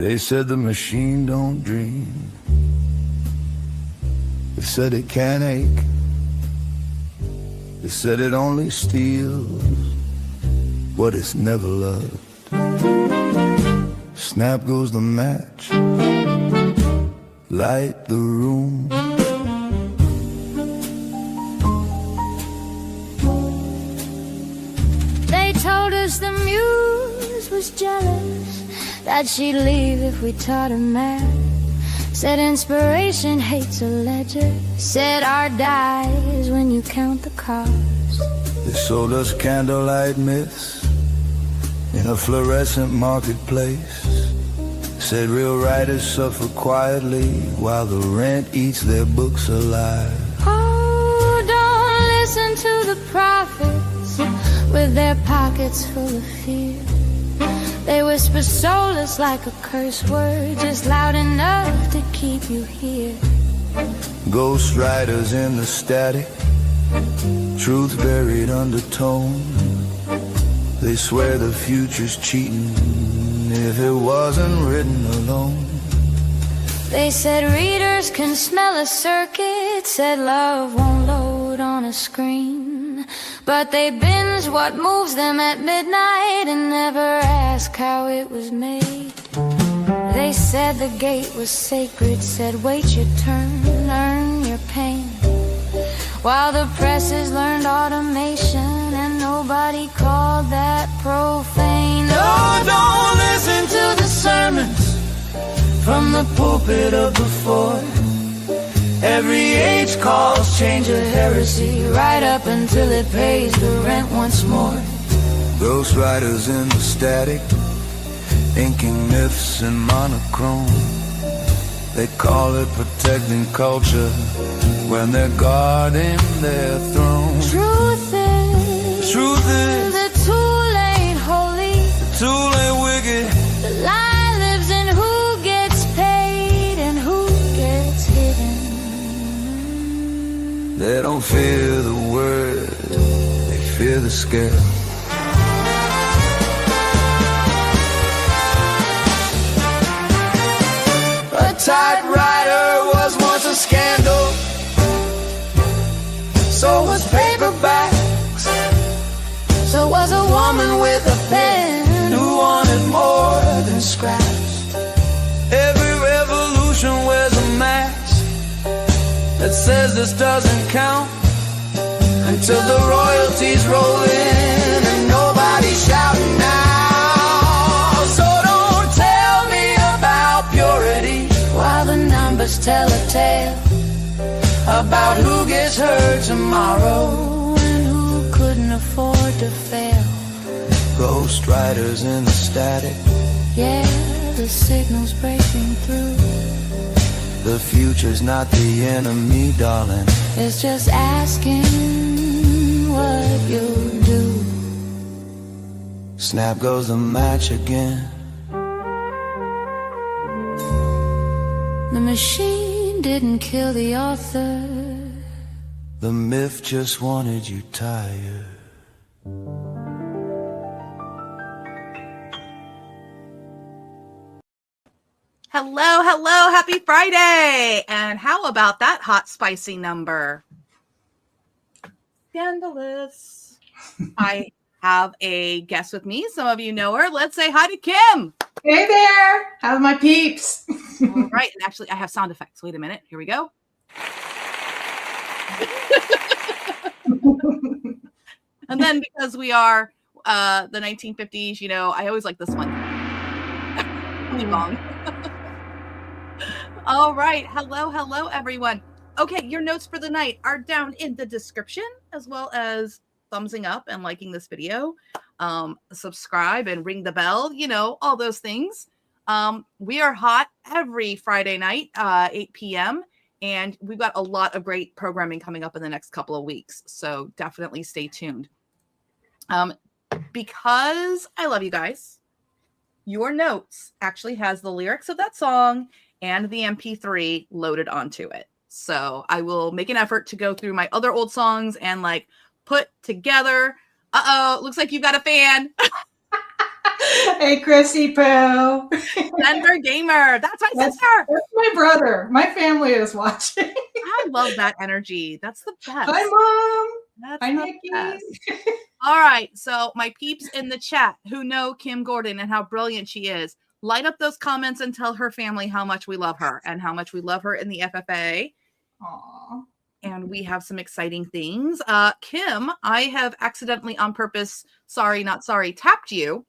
They said the machine don't dream. They said it can't ache. They said it only steals what it's never loved. Snap goes the match, light the room. They told us the muse was jealous, that she'd leave if we taught her math. Said inspiration hates a ledger, said art dies when you count the cost. They sold us candlelight myths in a fluorescent marketplace. Said real writers suffer quietly while the rent eats their books alive. Oh, don't listen to the prophets with their pockets full of fear. They whisper soulless like a curse word, just loud enough to keep you here. Ghost riders in the static, truth buried undertone. They swear the future's cheating if it wasn't written alone. They said readers can smell a circuit, said love won't load on a screen. But they binge what moves them at midnight and never ask how it was made. They said the gate was sacred, said wait your turn, earn your pain. While the presses learned automation and nobody called that profane. Oh, don't listen to the sermons from the pulpit of the fort. Every age calls change a heresy, right up until it pays the rent once more. Ghost riders in the static, inking myths in monochrome. They call it protecting culture when they're guarding their throne. Truth is the tool ain't holy, the tool ain't wicked. the lie lives in who gets paid and who gets hidden. They don't fear the word, they fear the scare. A typewriter was once a scandal, so was paperbacks. So was a woman with a pen Who wanted more than scraps? Every revolution wears a mask that says this doesn't count until the royalties roll in and nobody's shouting now. So don't tell me about purity while the numbers tell a tale about who gets hurt tomorrow and who couldn't afford to fail. Ghost riders in the static, Yeah, the signal's breaking through. the future's not the enemy, darling. It's just asking what you'll do. Snap goes the match again. The machine didn't kill the author. The myth just wanted you tired. Hello, hello, happy Friday. And how about that hot, spicy number? Scandalous. I have a guest with me. Some of you know her. Let's say hi to Kim. Hey there. How's my peeps? All right. And actually, I have sound effects. Wait a minute. Here we go. And then because we are the 1950s, you know, I always like this one. Really long. All right. Hello, hello, everyone. Okay, your notes for the night are down in the description, as well as thumbsing up and liking this video. Subscribe and ring the bell, you know, all those things. We are hot every Friday night, 8 p.m. And we've got a lot of great programming coming up in the next couple of weeks. So definitely stay tuned. Because I love you guys, your notes actually has the lyrics of that song and the MP3 loaded onto it. So I will make an effort to go through my other old songs and like put together. Uh-oh, looks like you got a fan. Hey, Chrissy Poo. Denver Gamer. That's my That's, sister. that's my brother. My family is watching. I love that energy. That's the best. Hi, Mom. That's Hi, the Nikki. best. All right. So my peeps in the chat who know Kim Gordon and how brilliant she is, light up those comments and tell her family how much we love her and how much we love her in the FFA. Aw. And we have some exciting things. Kim, I have accidentally on purpose, sorry, not sorry, tapped you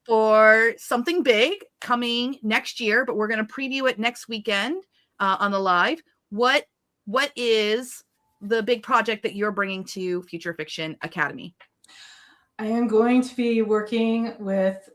for something big coming next year, but we're going to preview it next weekend on the live. What is the big project that you're bringing to Future Fiction Academy? I am going to be working with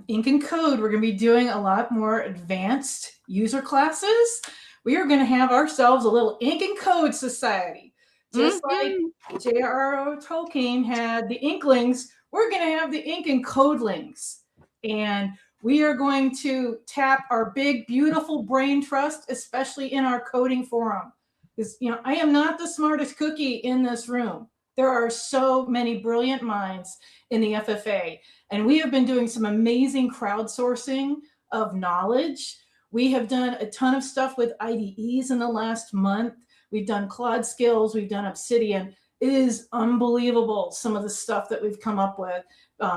Ink and Code. We're going to be doing a lot more advanced user classes. We are going to have ourselves a little Ink and Code society. Just like J.R.R. Tolkien had the Inklings, we're going to have the Ink and Codelings. And we are going to tap our big, beautiful brain trust, especially in our coding forum. Because, I am not the smartest cookie in this room. There are so many brilliant minds in the FFA, and we have been doing some amazing crowdsourcing of knowledge. We have done a ton of stuff with IDEs in the last month. We've done Claude Skills, we've done Obsidian. It is unbelievable, some of the stuff that we've come up with,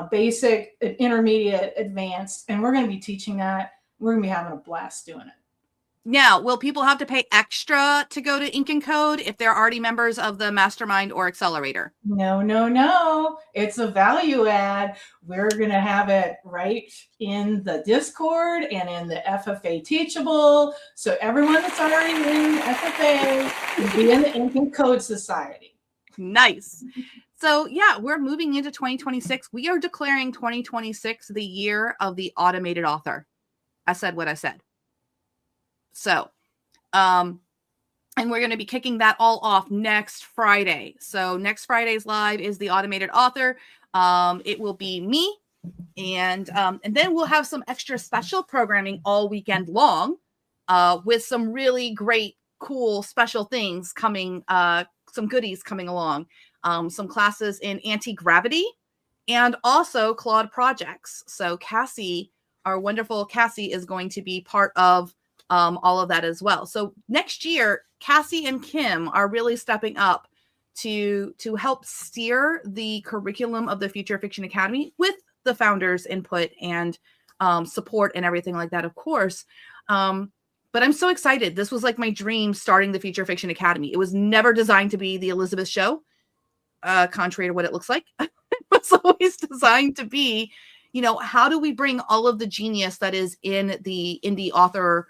basic, intermediate, advanced, and we're going to be teaching that. We're going to be having a blast doing it. Now, will people have to pay extra to go to Ink and Code if they're already members of the Mastermind or Accelerator? No. It's a value add. We're going to have it right in the Discord and in the FFA Teachable. So everyone that's already in FFA can be in the Ink and Code Society. Nice. So yeah, we're moving into 2026. We are declaring 2026 the year of the automated author. I said what I said. So, and we're going to be kicking that all off next Friday. So next Friday's live is the automated author. It will be me. And then we'll have some extra special programming all weekend long, with some really great, cool, special things coming, some goodies coming along, some classes in anti-gravity and also Claude projects. So Cassie, our wonderful Cassie, is going to be part of all of that as well. So next year, Cassie and Kim are really stepping up to help steer the curriculum of the Future Fiction Academy with the founders' input and support and everything like that, of course. But I'm so excited. This was like my dream starting the Future Fiction Academy. It was never designed to be the Elizabeth show, contrary to what it looks like. It was always designed to be, how do we bring all of the genius that is in the indie author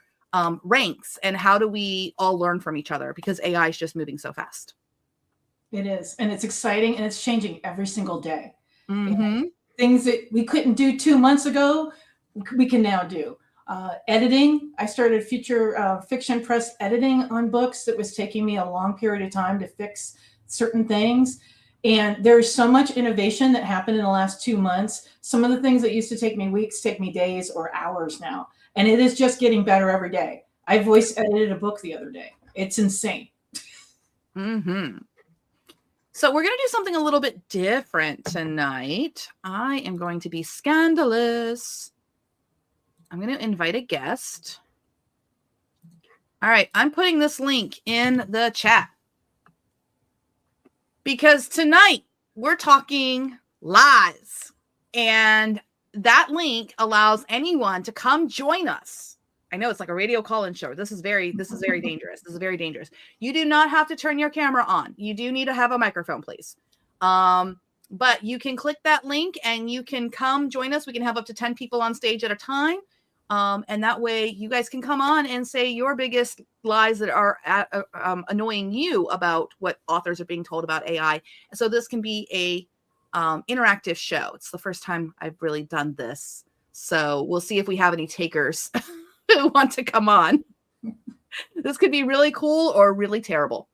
ranks, and how do we all learn from each other, because AI is just moving so fast. It is, and it's exciting, and it's changing every single day. Mm-hmm. Things that we couldn't do 2 months ago, we can now do. Editing, I started Future Fiction Press editing on books that was taking me a long period of time to fix certain things. And there's so much innovation that happened in the last 2 months. Some of the things that used to take me weeks take me days or hours now. And it is just getting better every day. I voice edited a book the other day. It's insane. Mm-hmm. So we're going to do something a little bit different tonight. I am going to be scandalous. I'm going to invite a guest. All right. I'm putting this link in the chat, because tonight we're talking lies, and that link allows anyone to come join us. I know it's like a radio call-in show. This is very dangerous. This is very dangerous. You do not have to turn your camera on. You do need to have a microphone, please. But you can click that link and you can come join us. We can have up to 10 people on stage at a time. And that way you guys can come on and say your biggest lies that are annoying you about what authors are being told about AI. So this can be a interactive show. It's the first time I've really done this. So we'll see if we have any takers who want to come on. This could be really cool or really terrible.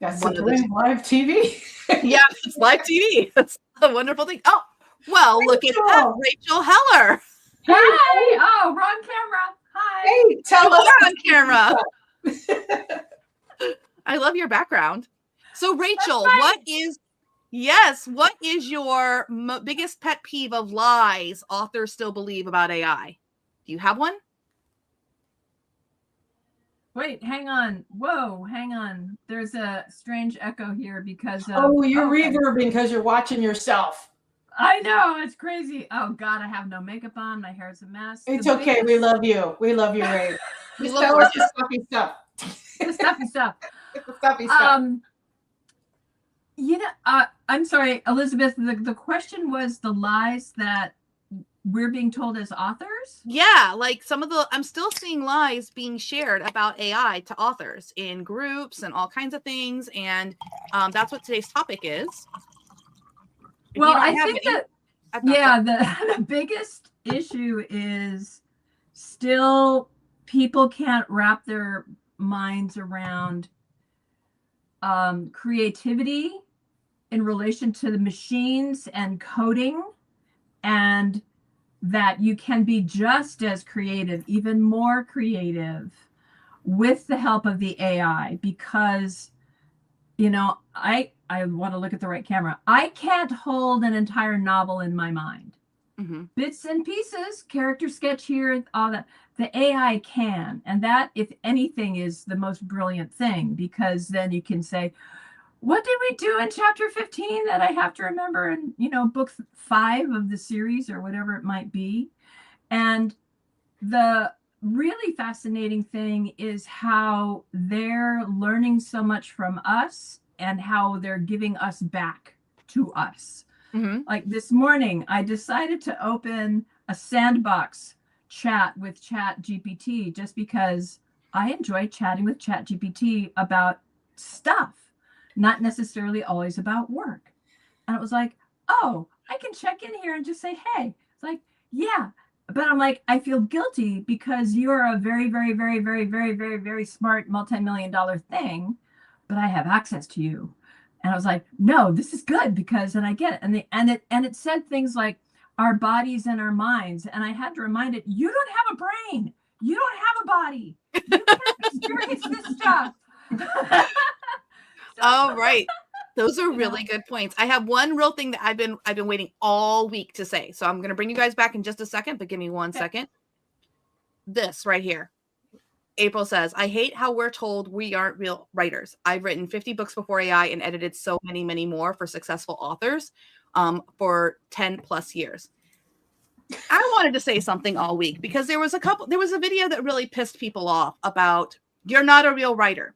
That's doing live TV. Yeah, it's live TV. That's a wonderful thing. Oh, well, Rachel. Look at that. Rachel Heller. Hi. Oh, wrong camera. Hi. Hey, tell us on camera. I love your background. So Rachel, what is Yes. What is your biggest pet peeve of lies authors still believe about AI? Do you have one? Wait, hang on. Whoa, hang on. There's a strange echo here because of. Oh, you're okay. reverbing because you're watching yourself. I know, it's crazy. Oh God, I have no makeup on. My hair's a mess. It's okay. We love you. We love you, Ray. We Just love tell us the stuffy stuff. The stuffy stuff. The stuffy stuff. You know, I'm sorry, Elizabeth. The question was the lies that we're being told as authors. Yeah, like I'm still seeing lies being shared about AI to authors in groups and all kinds of things, and that's what today's topic is. Well, I think that the biggest issue is still people can't wrap their minds around creativity in relation to the machines and coding, and that you can be just as creative, even more creative, with the help of the AI. Because, you know, I want to look at the right camera. I can't hold an entire novel in my mind. Mm-hmm. Bits and pieces, character sketch here, all that. The AI can, and that, if anything, is the most brilliant thing, because then you can say, what did we do in chapter 15 that I have to remember in, you know, book 5 of the series or whatever it might be? And the really fascinating thing is how they're learning so much from us and how they're giving us back to us. Mm-hmm. Like this morning, I decided to open a sandbox chat with ChatGPT just because I enjoy chatting with ChatGPT about stuff, not necessarily always about work. And it was like, oh, I can check in here and just say, hey. It's like, yeah. But I'm like, I feel guilty because you're a very, very, very, very, very, very, very smart multi-million-dollar thing, but I have access to you. And I was like, no, this is good because, and I get it. And it said things like our bodies and our minds. And I had to remind it, you don't have a brain. You don't have a body. You can't experience this stuff. All right. Those are really good points. I have one real thing that I've been waiting all week to say. So I'm going to bring you guys back in just a second, but give me 1 second. This right here. April says, I hate how we're told we aren't real writers. I've written 50 books before AI and edited so many, many more for successful authors for 10 plus years. I wanted to say something all week because there was a video that really pissed people off about you're not a real writer.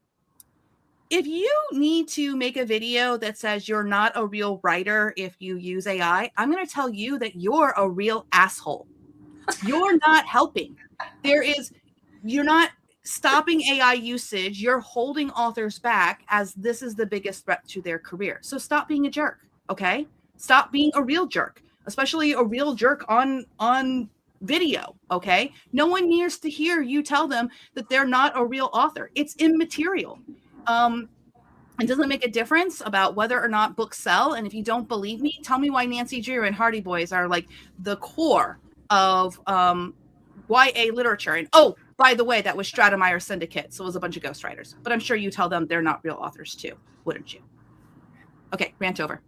If you need to make a video that says you're not a real writer if you use AI, I'm going to tell you that you're a real asshole. You're not helping. You're not stopping AI usage. You're holding authors back, as this is the biggest threat to their career. So stop being a jerk, okay? Stop being a real jerk, especially a real jerk on video, okay? No one needs to hear you tell them that they're not a real author. It's immaterial. It doesn't make a difference about whether or not books sell. And if you don't believe me, tell me why Nancy Drew and Hardy Boys are like the core of YA literature. And oh, by the way, that was Stratemeyer Syndicate, so it was a bunch of ghostwriters. But I'm sure you tell them they're not real authors too, wouldn't you? Okay, rant over.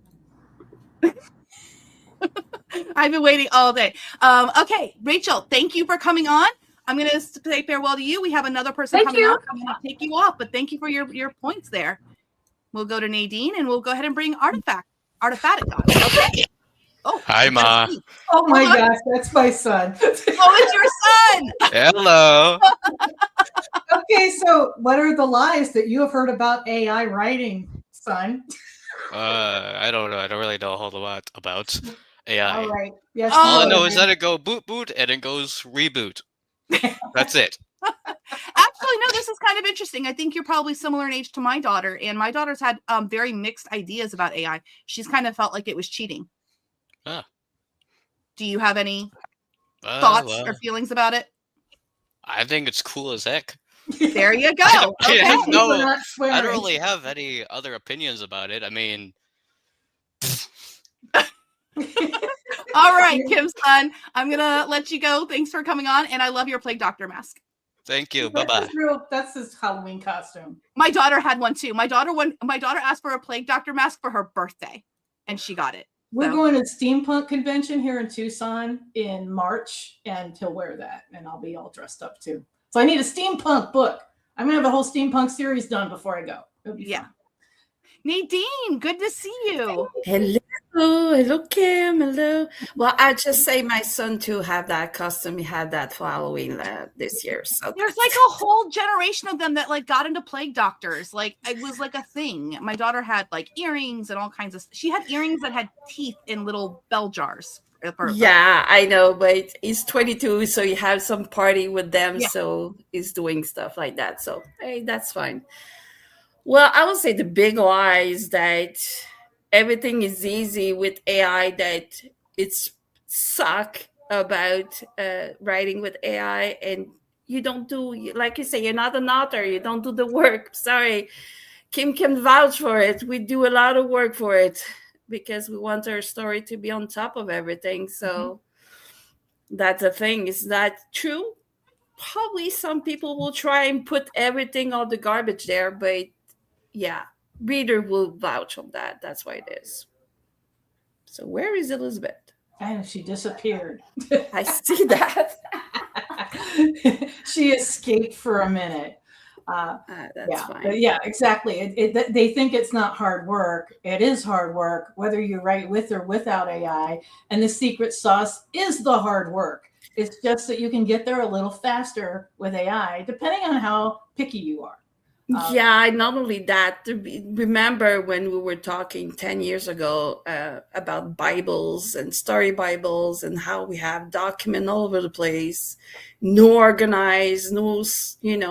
I've been waiting all day. Okay, Rachel, thank you for coming on. I'm going to say farewell to you. We have another person coming on. I'm going to take you off, but thank you for your points there. We'll go to Nadine, and we'll go ahead and bring Artifact on. Okay. Oh, hi, Ma. Oh my gosh, that's my son. Oh, it's your son. Hello. Okay, so what are the lies that you have heard about AI writing, son? I don't know. I don't really know a whole lot about AI. All right. Yes. All I know is that it goes boot and it goes reboot. That's it. Actually, no, this is kind of interesting. I think you're probably similar in age to my daughter, and my daughter's had very mixed ideas about AI. She's kind of felt like it was cheating. Ah. Do you have any thoughts or feelings about it? I think it's cool as heck. There you go. I don't Okay. really have any other opinions about it. I mean, all right, Kim's son, I'm gonna let you go. Thanks for coming on, and I love your Plague Doctor mask. thank you. Bye-bye. That's his Halloween costume. My daughter had one too. My daughter asked for a Plague Doctor mask for her birthday. and she got it. We're So- going to steampunk convention here in Tucson in March, and he'll wear that, and I'll be all dressed up too. So I need a steampunk book. I'm gonna have a whole steampunk series done before I go. It'll be Yeah. fun. Nadine, good to see you. Hello, Kim. Hello. Well, I just say my son too have that custom. He had that for Halloween this year. So There's like a whole generation of them that like got into plague doctors. Like it was like a thing. My daughter had like earrings and all kinds of. She had earrings that had teeth in little bell jars. Yeah, I know, but he's 22, so he has some party with them. Yeah. So he's doing stuff like that. So hey, that's fine. Well, I would say the big lie is that everything is easy with AI, that it's suck about writing with AI, and you don't do, like you say, you're not an author, you don't do the work. Sorry, Kim can vouch for it. We do a lot of work for it because we want our story to be on top of everything. So that's the thing. Is that true? Probably some people will try and put everything, all the garbage there, but yeah, reader will vouch on that. That's why it is. So where is Elizabeth? And she disappeared. I see that. She escaped for a minute. That's fine. But yeah, exactly. They think it's not hard work. It is hard work, whether you write with or without AI. And the secret sauce is the hard work. It's just that you can get there a little faster with AI, depending on how picky you are. Yeah, not only that, remember when we were talking 10 years ago about Bibles and story Bibles and how we have document all over the place, no organized, no,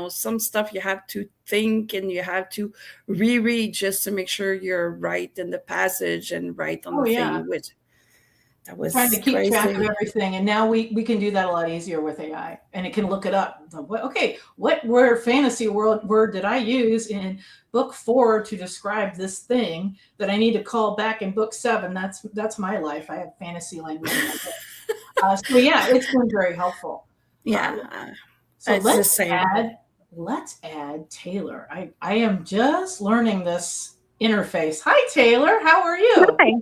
some stuff you have to think and you have to reread just to make sure you're right in the passage and right on the thing. Which that was trying to keep crazy. track of everything, and now we can do that a lot easier with AI, and it can look it up. Okay, what fantasy word did I use in book 4 to describe this thing that I need to call back in book 7? That's my life. I have fantasy language in my book. So yeah, it's been very helpful. Yeah. So let's add Taylor. I am just learning this interface. Hi Taylor, how are you? Hi.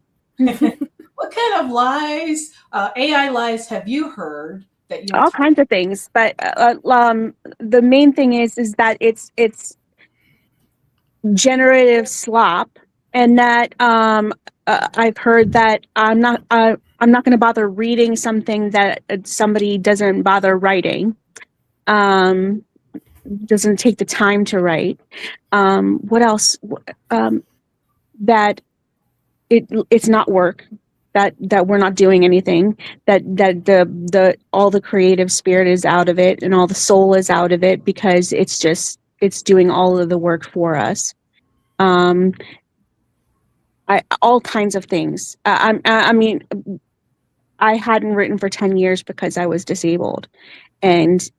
What kind of lies, AI lies, have you heard that you? All kinds of things, but the main thing is that it's generative slop, and that I've heard that I'm not going to bother reading something that somebody doesn't bother writing, doesn't take the time to write. What else? That it's not work. That we're not doing anything, that the all the creative spirit is out of it and all the soul is out of it, because it's doing all of the work for us. All kinds of things. I mean, I hadn't written for 10 years because I was disabled, and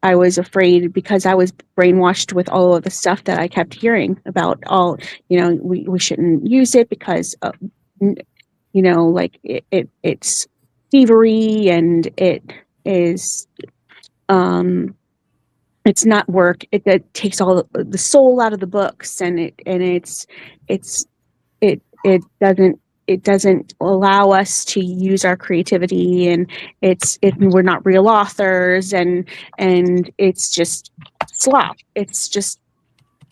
I was afraid because I was brainwashed with all of the stuff that I kept hearing about. All, we shouldn't use it because like it's thievery, and it is it's not work. It takes all the soul out of the books, and it doesn't allow us to use our creativity, and we're not real authors, and it's just slop. It's just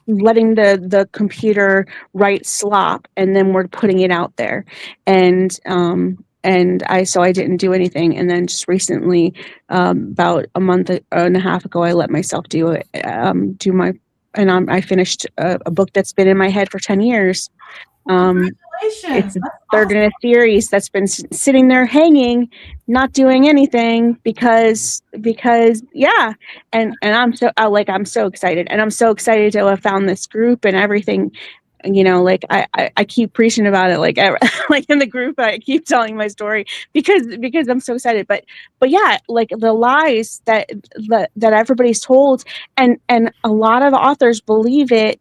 letting the computer write slop, and then we're putting it out there, and I didn't do anything, and then just recently, about a month and a half ago, I let myself do it. I finished a book that's been in my head for 10 years. It's a third in a series that's been sitting there hanging, not doing anything because yeah. And I'm so excited, and I'm so excited to have found this group and everything. Like I keep preaching about it, like in the group, I keep telling my story because I'm so excited. But yeah, like the lies that everybody's told, and a lot of authors believe it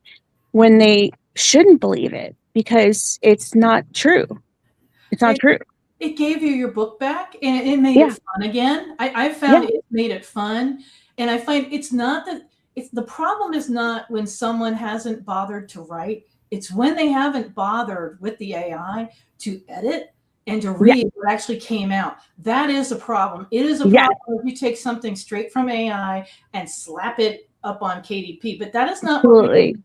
when they shouldn't believe it, because it's not true. It's not true. It gave you your book back, and it made it fun again. I found it made it fun, and I find it's not that the problem is not when someone hasn't bothered to write. It's when they haven't bothered with the AI to edit and to Yeah. read what actually came out. That is a problem. It is a Yes. problem if you take something straight from AI and slap it up on KDP, but that is not what Absolutely.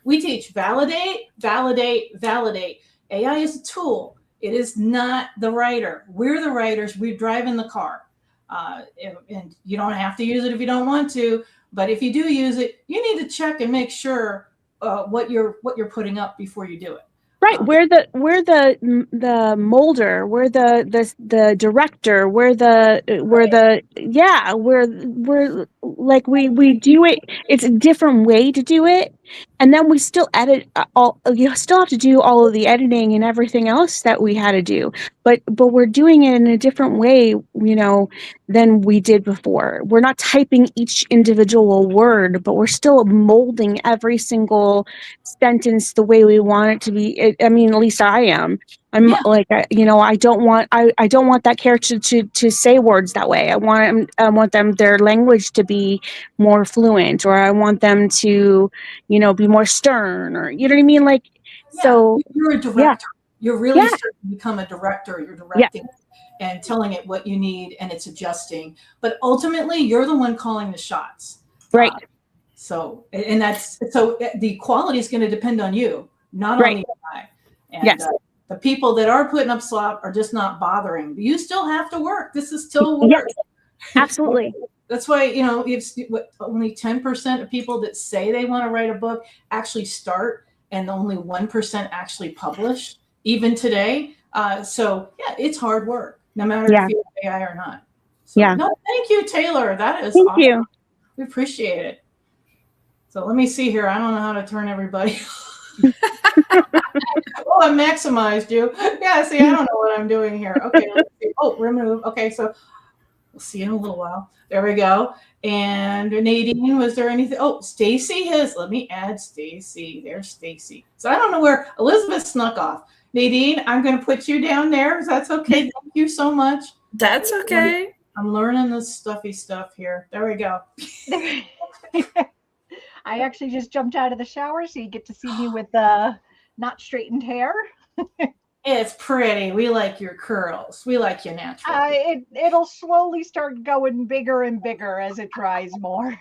we teach. Validate, validate, validate. AI is a tool. It is not the writer. We're the writers. We're driving the car. And you don't have to use it if you don't want to. But if you do use it, you need to check and make sure what you're putting up before you do it. Right, we're the molder, we're the director, we're like we do it. It's a different way to do it, and then we still edit all. You still have to do all of the editing and everything else that we had to do, but we're doing it in a different way, than we did before. We're not typing each individual word, but we're still molding every single sentence the way we want it to be. I mean, at least I am. I'm like, I don't want that character to say words that way. I want them, their language to be more fluent, or I want them to, be more stern, or you know what I mean? Like, so you're a director. Yeah. You're really Yeah. starting to become a director. You're directing and telling it what you need, and it's adjusting. But ultimately, you're the one calling the shots. Right. So the quality is going to depend on you, not on the AI. And Yes. The people that are putting up slop are just not bothering. You still have to work. This is still work. Yes. Absolutely. That's why, it's only 10% of people that say they want to write a book actually start, and only 1% actually publish, even today. It's hard work, no matter if you have AI or not. So, no, thank you, Taylor. That is Thank awesome. you. We appreciate it. So let me see here. I don't know how to turn everybody. Oh, I maximized you. Yeah, see, I don't know what I'm doing here. Okay, let's see. Oh, remove. Okay, so we'll see you in a little while. There we go. And Nadine, was there anything? Oh, Stacy has. Let me add Stacy. There's Stacy. So I don't know where Elizabeth snuck off. Nadine, I'm going to put you down there. That's okay. Thank you so much. That's okay. I'm learning this stuffy stuff here. There we go. I actually just jumped out of the shower, so you get to see me with not straightened hair. It's pretty. We like your curls. We like you natural. It'll slowly start going bigger and bigger as it dries more.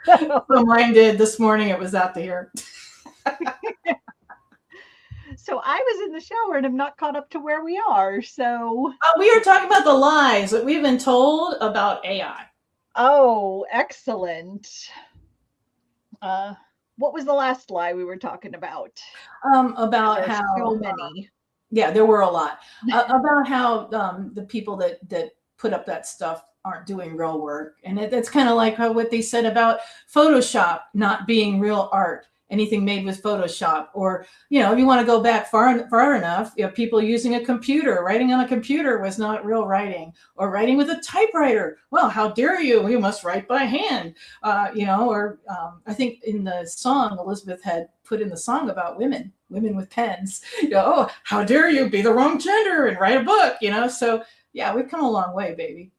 So mine did this morning. It was out to here. So I was in the shower and I'm not caught up to where we are. So we are talking about the lies that we've been told about AI. Oh, excellent. What was the last lie we were talking about? About how so many. There were a lot. About how the people that put up that stuff aren't doing real work, and that's kind of like what they said about Photoshop not being real art. Anything made with Photoshop, or if you want to go back far enough, people using a computer, writing on a computer was not real writing, or writing with a typewriter. Well, how dare you? You must write by hand, I think in the song Elizabeth had put in the song about women with pens. Oh, how dare you be the wrong gender and write a book? So we've come a long way, baby.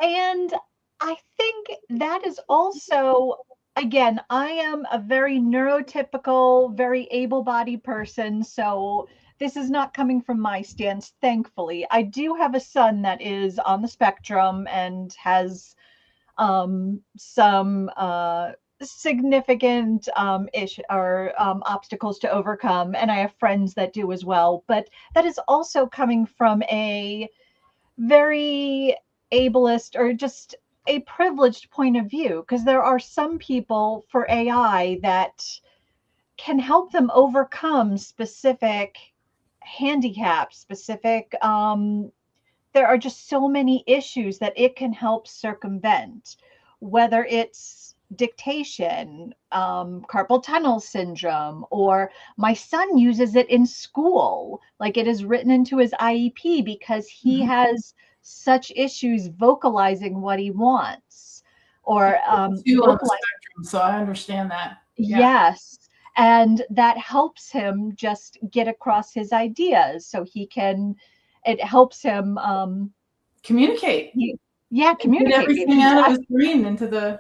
And I think that is also. Again, I am a very neurotypical, very able-bodied person, so this is not coming from my stance, thankfully. I do have a son that is on the spectrum and has some significant obstacles to overcome, and I have friends that do as well. But that is also coming from a very ableist, or just a privileged point of view, because there are some people for AI that can help them overcome specific handicaps, specific there are just so many issues that it can help circumvent, whether it's dictation, carpal tunnel syndrome, or my son uses it in school. Like, it is written into his IEP because he has such issues vocalizing what he wants, or spectrum, so I understand that. Yes, and that helps him just get across his ideas, so it helps him communicate. Communicate. Get everything out of his brain into the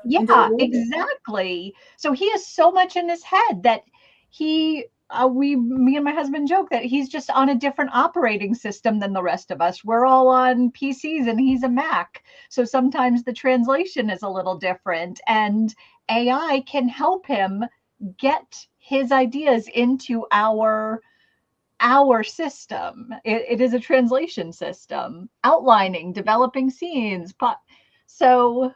exactly. So he has so much in his head that he me and my husband joke that he's just on a different operating system than the rest of us. We're all on PCs and he's a Mac. So sometimes the translation is a little different, and AI can help him get his ideas into our system. It is a translation system, outlining, developing scenes. So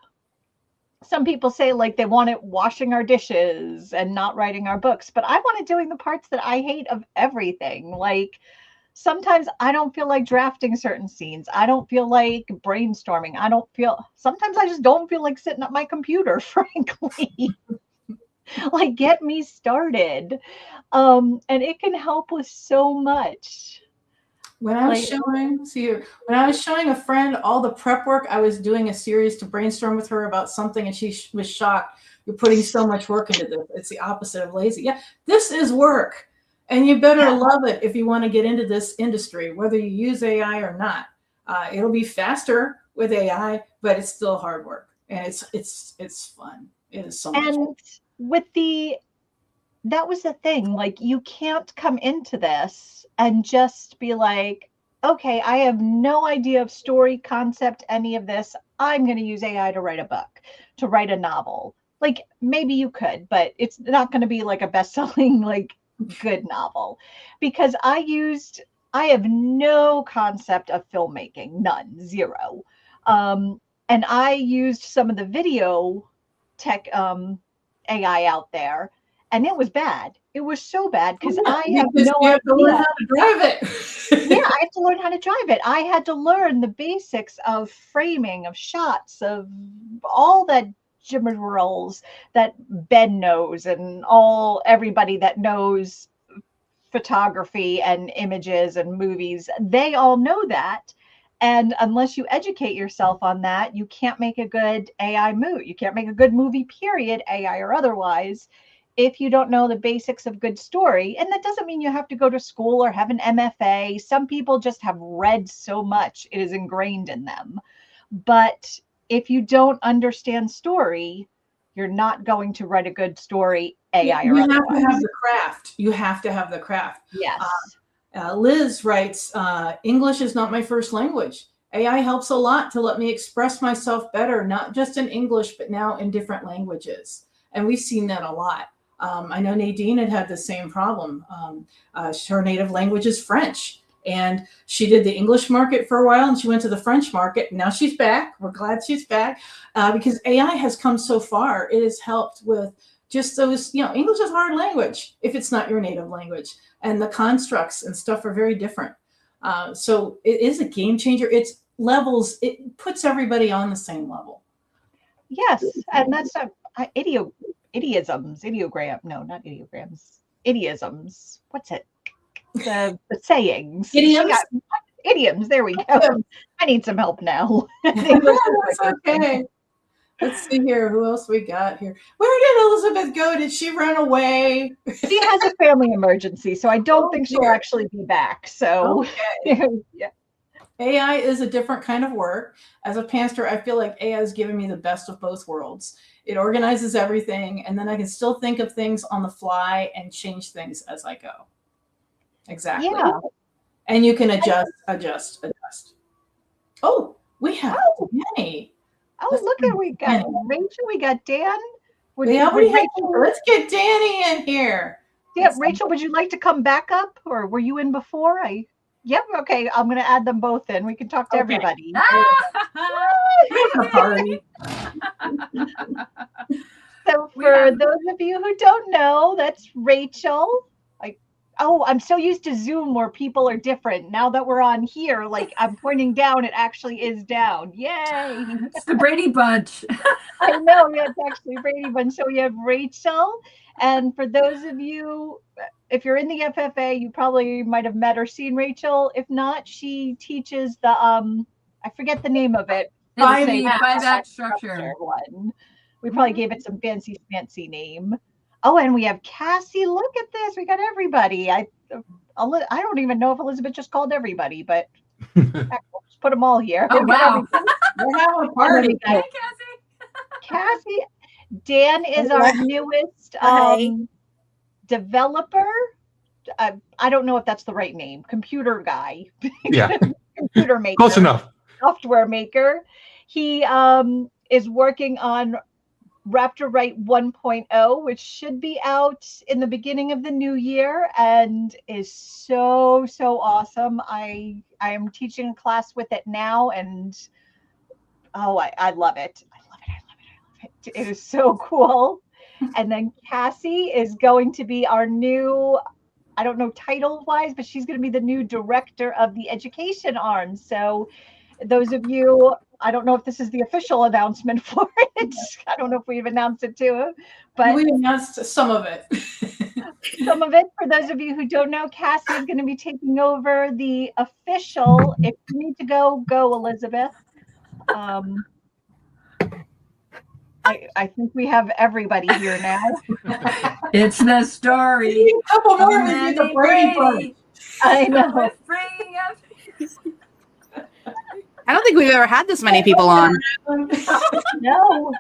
some people say like they want it washing our dishes and not writing our books, but I want it doing the parts that I hate of everything. Like sometimes I don't feel like drafting certain scenes. I don't feel like brainstorming. Sometimes I just don't feel like sitting at my computer, frankly. Like get me started. And it can help with so much. When I was showing a friend all the prep work, I was doing a series to brainstorm with her about something, and she was shocked. You're putting so much work into this. It's the opposite of lazy. Yeah, this is work, and you better love it if you want to get into this industry, whether you use AI or not. It'll be faster with AI, but it's still hard work, and it's fun. It is so much fun. And that was the thing. Like, you can't come into this and just be like, okay, I have no idea of story, concept, any of this. I'm going to use AI to write a book, to write a novel. Like, maybe you could, but it's not going to be like a best-selling, like, good novel. Because I have no concept of filmmaking, none, zero. And I used some of the video tech AI out there, and it was bad. It was so bad because I have no idea. To learn how to drive it. Yeah, I have to learn how to drive it. I had to learn the basics of framing, of shots, of all that rigmaroles that Ben knows, and everybody that knows photography and images and movies. They all know that. And unless you educate yourself on that, you can't make a good AI movie. You can't make a good movie, period, AI or otherwise, if you don't know the basics of good story. And that doesn't mean you have to go to school or have an MFA. Some people just have read so much, it is ingrained in them. But if you don't understand story, you're not going to write a good story, AI or otherwise. You have to have the craft. You have to have the craft. Yes. Liz writes, English is not my first language. AI helps a lot to let me express myself better, not just in English, but now in different languages. And we've seen that a lot. I know Nadine had the same problem. Her native language is French, and she did the English market for a while, and she went to the French market. Now she's back. We're glad she's back because AI has come so far. It has helped with just those, English is a hard language if it's not your native language, and the constructs and stuff are very different. So it is a game changer. It's levels. It puts everybody on the same level. Yes, and that's idioms, ideogram. No, not ideograms. Idioms. What's it? The sayings. Idioms. Idioms. There we go. I need some help now. That's okay. Let's see here. Who else we got here? Where did Elizabeth go? Did she run away? She has a family emergency, so I don't think she'll actually be back. So, okay. Yeah. AI is a different kind of work. As a pastor, I feel like AI has given me the best of both worlds. It organizes everything, and then I can still think of things on the fly and change things as I go. Exactly. Yeah. And you can adjust. Oh, we have Danny. Oh, look at we got Rachel. We got Dan. Let's get Danny in here. Yeah, Rachel, would you like to come back up, or were you in before? Yep. Okay, I'm going to add them both in. We can talk to everybody. Party. So for those of you who don't know, that's Rachel. I'm so used to Zoom where people are different. Now that we're on here, like I'm pointing down, it actually is down. Yay! It's the Brady Bunch. I know, yeah, it's actually Brady Bunch. So we have Rachel. And for those of you, if you're in the FFA, you probably might have met or seen Rachel. If not, she teaches the I forget the name of it. Five-act structure one. We probably gave it some fancy name. Oh, and we have Cassie. Look at this. We got everybody. I don't even know if Elizabeth just called everybody, but we'll just put them all here. Oh, wow. We're having a party. Hey, Cassie. Dan is our newest developer. I don't know if that's the right name, computer guy, Yeah, computer maker, close enough. software maker. He is working on Raptor Write 1.0, which should be out in the beginning of the new year and is so awesome. I am teaching a class with it now, and I love it. I love it. I love it. I love it. It is so cool. And then Cassie is going to be our new, I don't know title wise, but she's going to be the new director of the education arm. So those of you, I don't know if this is the official announcement for it. I don't know if we've announced it too, but we announced some of it. some of it. For those of you who don't know, Cassie is going to be taking over the official. If you need to go, Elizabeth. I think we have everybody here now. It's the story. A couple more would be Manny the Brady Bunch. Brady. I know. With bringing up. I don't think we've ever had this many people on. No.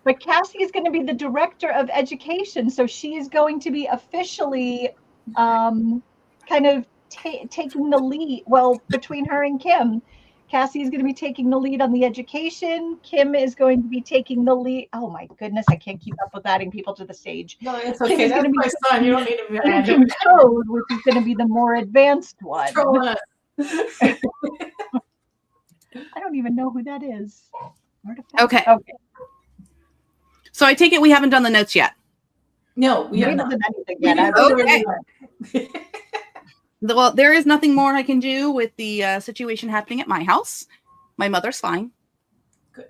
But Cassie is going to be the director of education. So she is going to be officially kind of taking the lead. Well, between her and Kim, Cassie is going to be taking the lead on the education. Kim is going to be taking the lead. Oh my goodness, I can't keep up with adding people to the stage. No, it's Kim okay. is That's gonna be my son. You don't need to add taking him. code, which is going to be the more advanced one. Control it. I don't even know who that is. Okay. Okay. So I take it we haven't done the notes yet. No, We haven't done anything yet. Okay. Well, there is nothing more I can do with the situation happening at my house. My mother's fine. Good.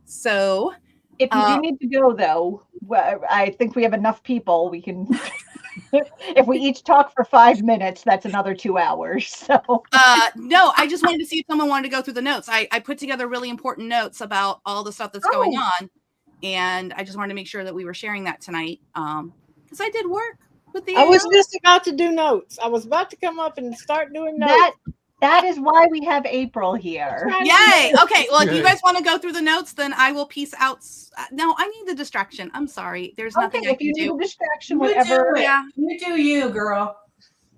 So If you do need to go, though, well, I think we have enough people. We can. If we each talk for 5 minutes, that's another 2 hours. So. No, I just wanted to see if someone wanted to go through the notes. I put together really important notes about all the stuff that's going on, and I just wanted to make sure that we were sharing that tonight. Because I did work with the. I was just about to do notes. I was about to come up and start doing notes. That is why we have April here. Yay! Okay, well, if you guys want to go through the notes, then I will piece out. No, I need the distraction. I'm sorry. There's nothing I if can you do. need a distraction, You whatever. do it. Yeah. You do you, girl.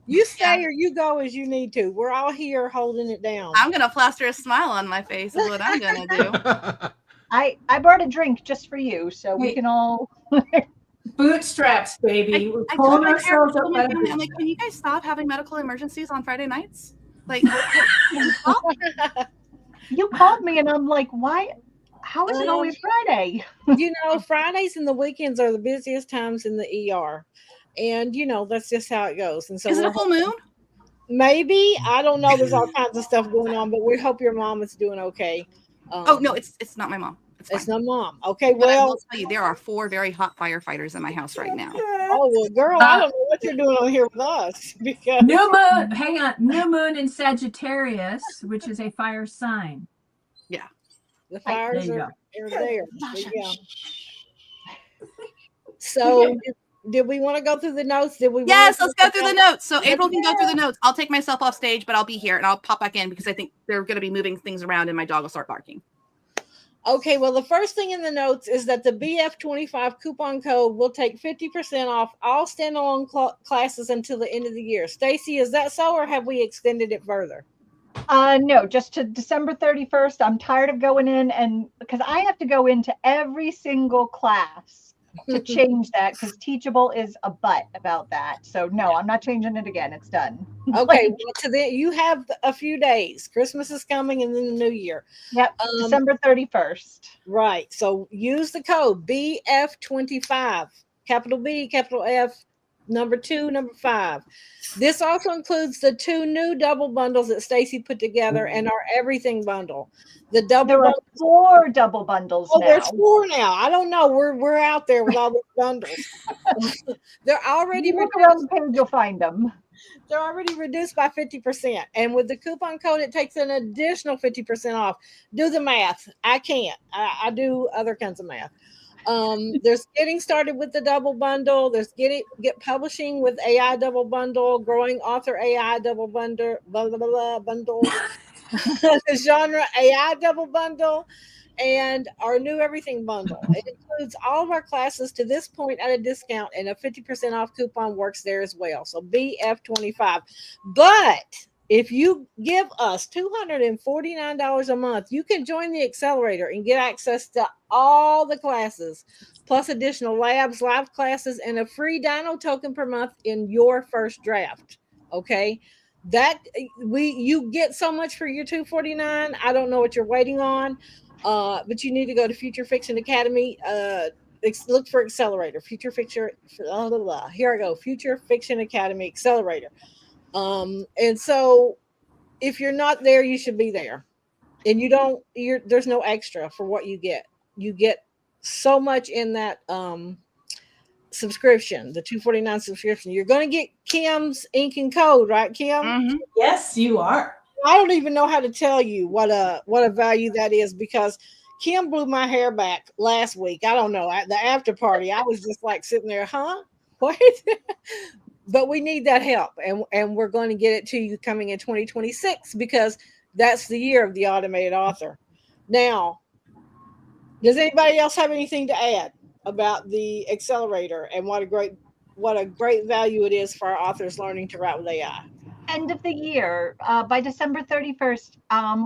You stay or you go as you need to. We're all here holding it down. I'm gonna plaster a smile on my face. Is what I'm gonna do. I brought a drink just for you, so we can all. Bootstraps, baby. We're I told pulling my ourselves parents, up by the I'm like, can you guys stop having medical emergencies on Friday nights? Like, you called me and I'm like, why? How is it always Friday? You know, Fridays and the weekends are the busiest times in the ER. And, you know, that's just how it goes. And so is it a full moon? Maybe. I don't know. There's all kinds of stuff going on, but we hope your mom is doing okay. Oh, no, it's not my mom. It's not mom. Okay, but I will well. tell you, there are 4 very hot firefighters in my house right now. Oh, well, girl, I don't know what you're doing on here with us. Because New moon, hang on. New moon in Sagittarius, which is a fire sign. Yeah. The fires There you are there. Sasha, Yeah. So, did we want to go through the notes? Did we? Yes, let's go through the notes. So April can go through the notes. I'll take myself off stage, but I'll be here and I'll pop back in because I think they're going to be moving things around and my dog will start barking. Okay, well, the first thing in the notes is that the BF25 coupon code will take 50% off all standalone classes until the end of the year. Stacy, is that so, or have we extended it further? No, just to December 31st. I'm tired of going in, and because I have to go into every single class to change that, because Teachable is a butt about that. So no, I'm not changing it again. It's done. Okay, well, you have a few days. Christmas is coming, and then the New Year. Yep, December 31st. Right. So use the code BF25, capital B, capital F, number 2, number 5. This also includes the 2 new double bundles that Stacy put together and our everything bundle. The double there are 4 double bundles now. There's 4 now. I don't know. We're out there with all those bundles. They're already look around the page, you'll find them. They're already reduced by 50%. And with the coupon code, it takes an additional 50% off. Do the math. I can't. I do other kinds of math. There's getting started with the double bundle. There's get publishing with AI double bundle, growing author AI double bundle, blah, blah, blah, bundle, the genre AI double bundle, and our new everything bundle. It includes all of our classes to this point at a discount, and a 50% off coupon works there as well. So BF25. But if you give us $249 a month, you can join the accelerator and get access to all the classes, plus additional labs, live classes, and a free Dino token per month in your first draft. Okay. That you get so much for your $249. I don't know what you're waiting on. But you need to go to Future Fiction Academy. Look for Accelerator. Future Fiction. Blah, blah, blah. Here I go. Future Fiction Academy Accelerator. And so if you're not there, you should be there. And there's no extra for what you get. You get so much in that subscription, the $249 subscription. You're going to get Kim's ink and code, right, Kim? Mhm. Yes, you are. I don't even know how to tell you what a value that is, because Kim blew my hair back last week. I don't know, at the after party, I was just like sitting there, huh? What? But we need that help, and we're going to get it to you coming in 2026, because that's the year of the automated author. Now, does anybody else have anything to add about the accelerator and what a great value it is for our authors learning to write with AI? End of the year, by December 31st,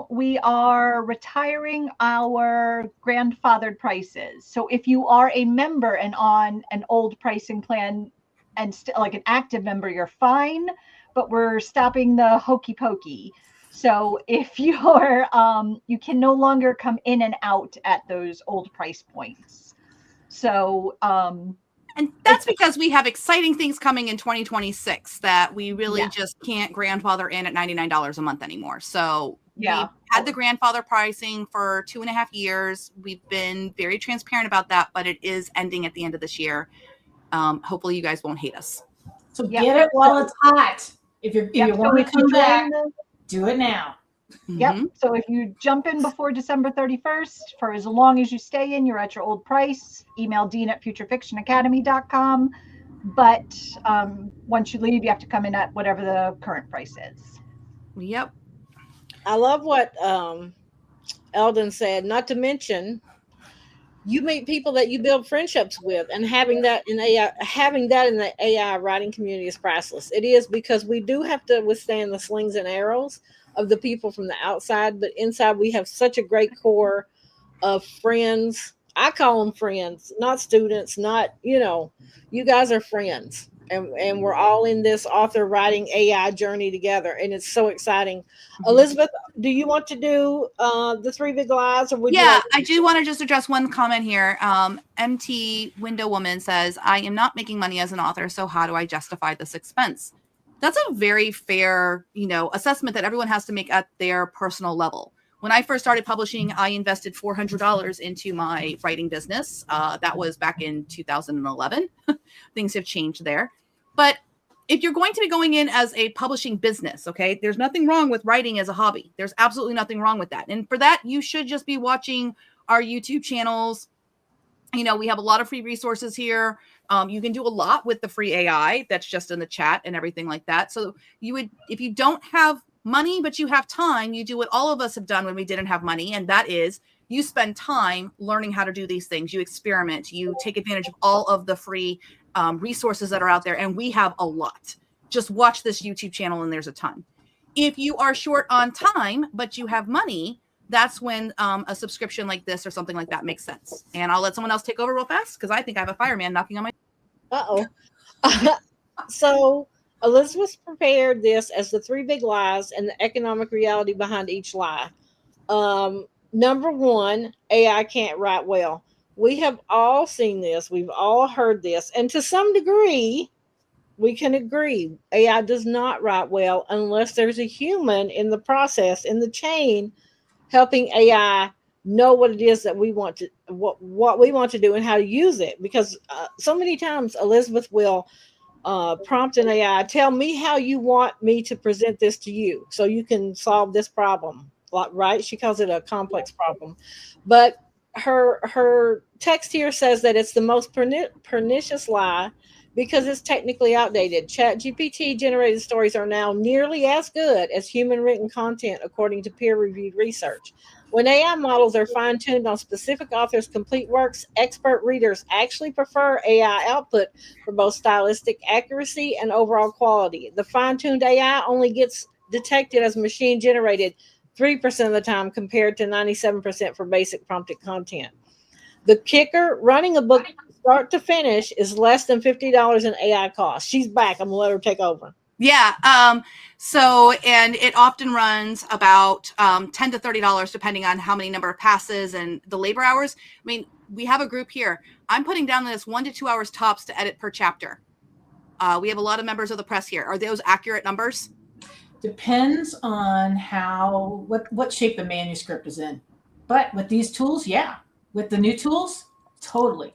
we are retiring our grandfathered prices. So if you are a member and on an old pricing plan and like an active member, you're fine, but we're stopping the hokey pokey. So if you're, you can no longer come in and out at those old price points. So, and that's because we have exciting things coming in 2026 that we really just can't grandfather in at $99 a month anymore. So we've had the grandfather pricing for 2.5 years. We've been very transparent about that, but it is ending at the end of this year. Hopefully you guys won't hate us. So get it while it's hot. If you want to come back, do it now. Yep. So if you jump in before December 31st, for as long as you stay in, you're at your old price. Email dean@futurefictionacademy.com. But once you leave, you have to come in at whatever the current price is. Yep. I love what Eldon said, not to mention you meet people that you build friendships with, and having that in the AI writing community is priceless. It is, because we do have to withstand the slings and arrows of the people from the outside, but inside we have such a great core of friends. I call them friends, not students, not, you guys are friends, and we're all in this author writing AI journey together, and it's so exciting. Elizabeth, do you want to do the 3 big lies, or would you like I do want to just address one comment here. MT Window Woman says, I am not making money as an author, so how do I justify this expense? That's a very fair, assessment that everyone has to make at their personal level. When I first started publishing, I invested $400 into my writing business. That was back in 2011. Things have changed there. But if you're going to be going in as a publishing business, okay, there's nothing wrong with writing as a hobby. There's absolutely nothing wrong with that. And for that, you should just be watching our YouTube channels. We have a lot of free resources here. You can do a lot with the free AI that's just in the chat and everything like that. So if you don't have money, but you have time, you do what all of us have done when we didn't have money. And that is, you spend time learning how to do these things. You experiment, you take advantage of all of the free resources that are out there. And we have a lot. Just watch this YouTube channel and there's a ton. If you are short on time, but you have money, that's when a subscription like this or something like that makes sense. And I'll let someone else take over real fast, because I think I have a fireman knocking on my. So Elizabeth prepared this as the 3 big lies and the economic reality behind each lie. Number 1, AI can't write well. We have all seen this. We've all heard this. And to some degree, we can agree AI does not write well unless there's a human in the process, in the chain, helping AI know what it is that we want to, what we want to do and how to use it. Because so many times Elizabeth will prompt an AI, tell me how you want me to present this to you so you can solve this problem, right? She calls it a complex problem. But her text here says that it's the most pernicious lie because it's technically outdated. ChatGPT generated stories are now nearly as good as human written content, according to peer-reviewed research. When AI models are fine-tuned on specific authors' complete works, expert readers actually prefer AI output for both stylistic accuracy and overall quality. The fine-tuned AI only gets detected as machine generated 3% of the time compared to 97% for basic prompted content. The kicker, running a book start to finish is less than $50 in AI costs. She's back. I'm gonna let her take over. Yeah. So, and it often runs about $10 to $30, depending on how many number of passes and the labor hours. I mean, we have a group here. I'm putting down this 1 to 2 hours tops to edit per chapter. We have a lot of members of the press here. Are those accurate numbers? Depends on what shape the manuscript is in. But with these tools, yeah. With the new tools, totally.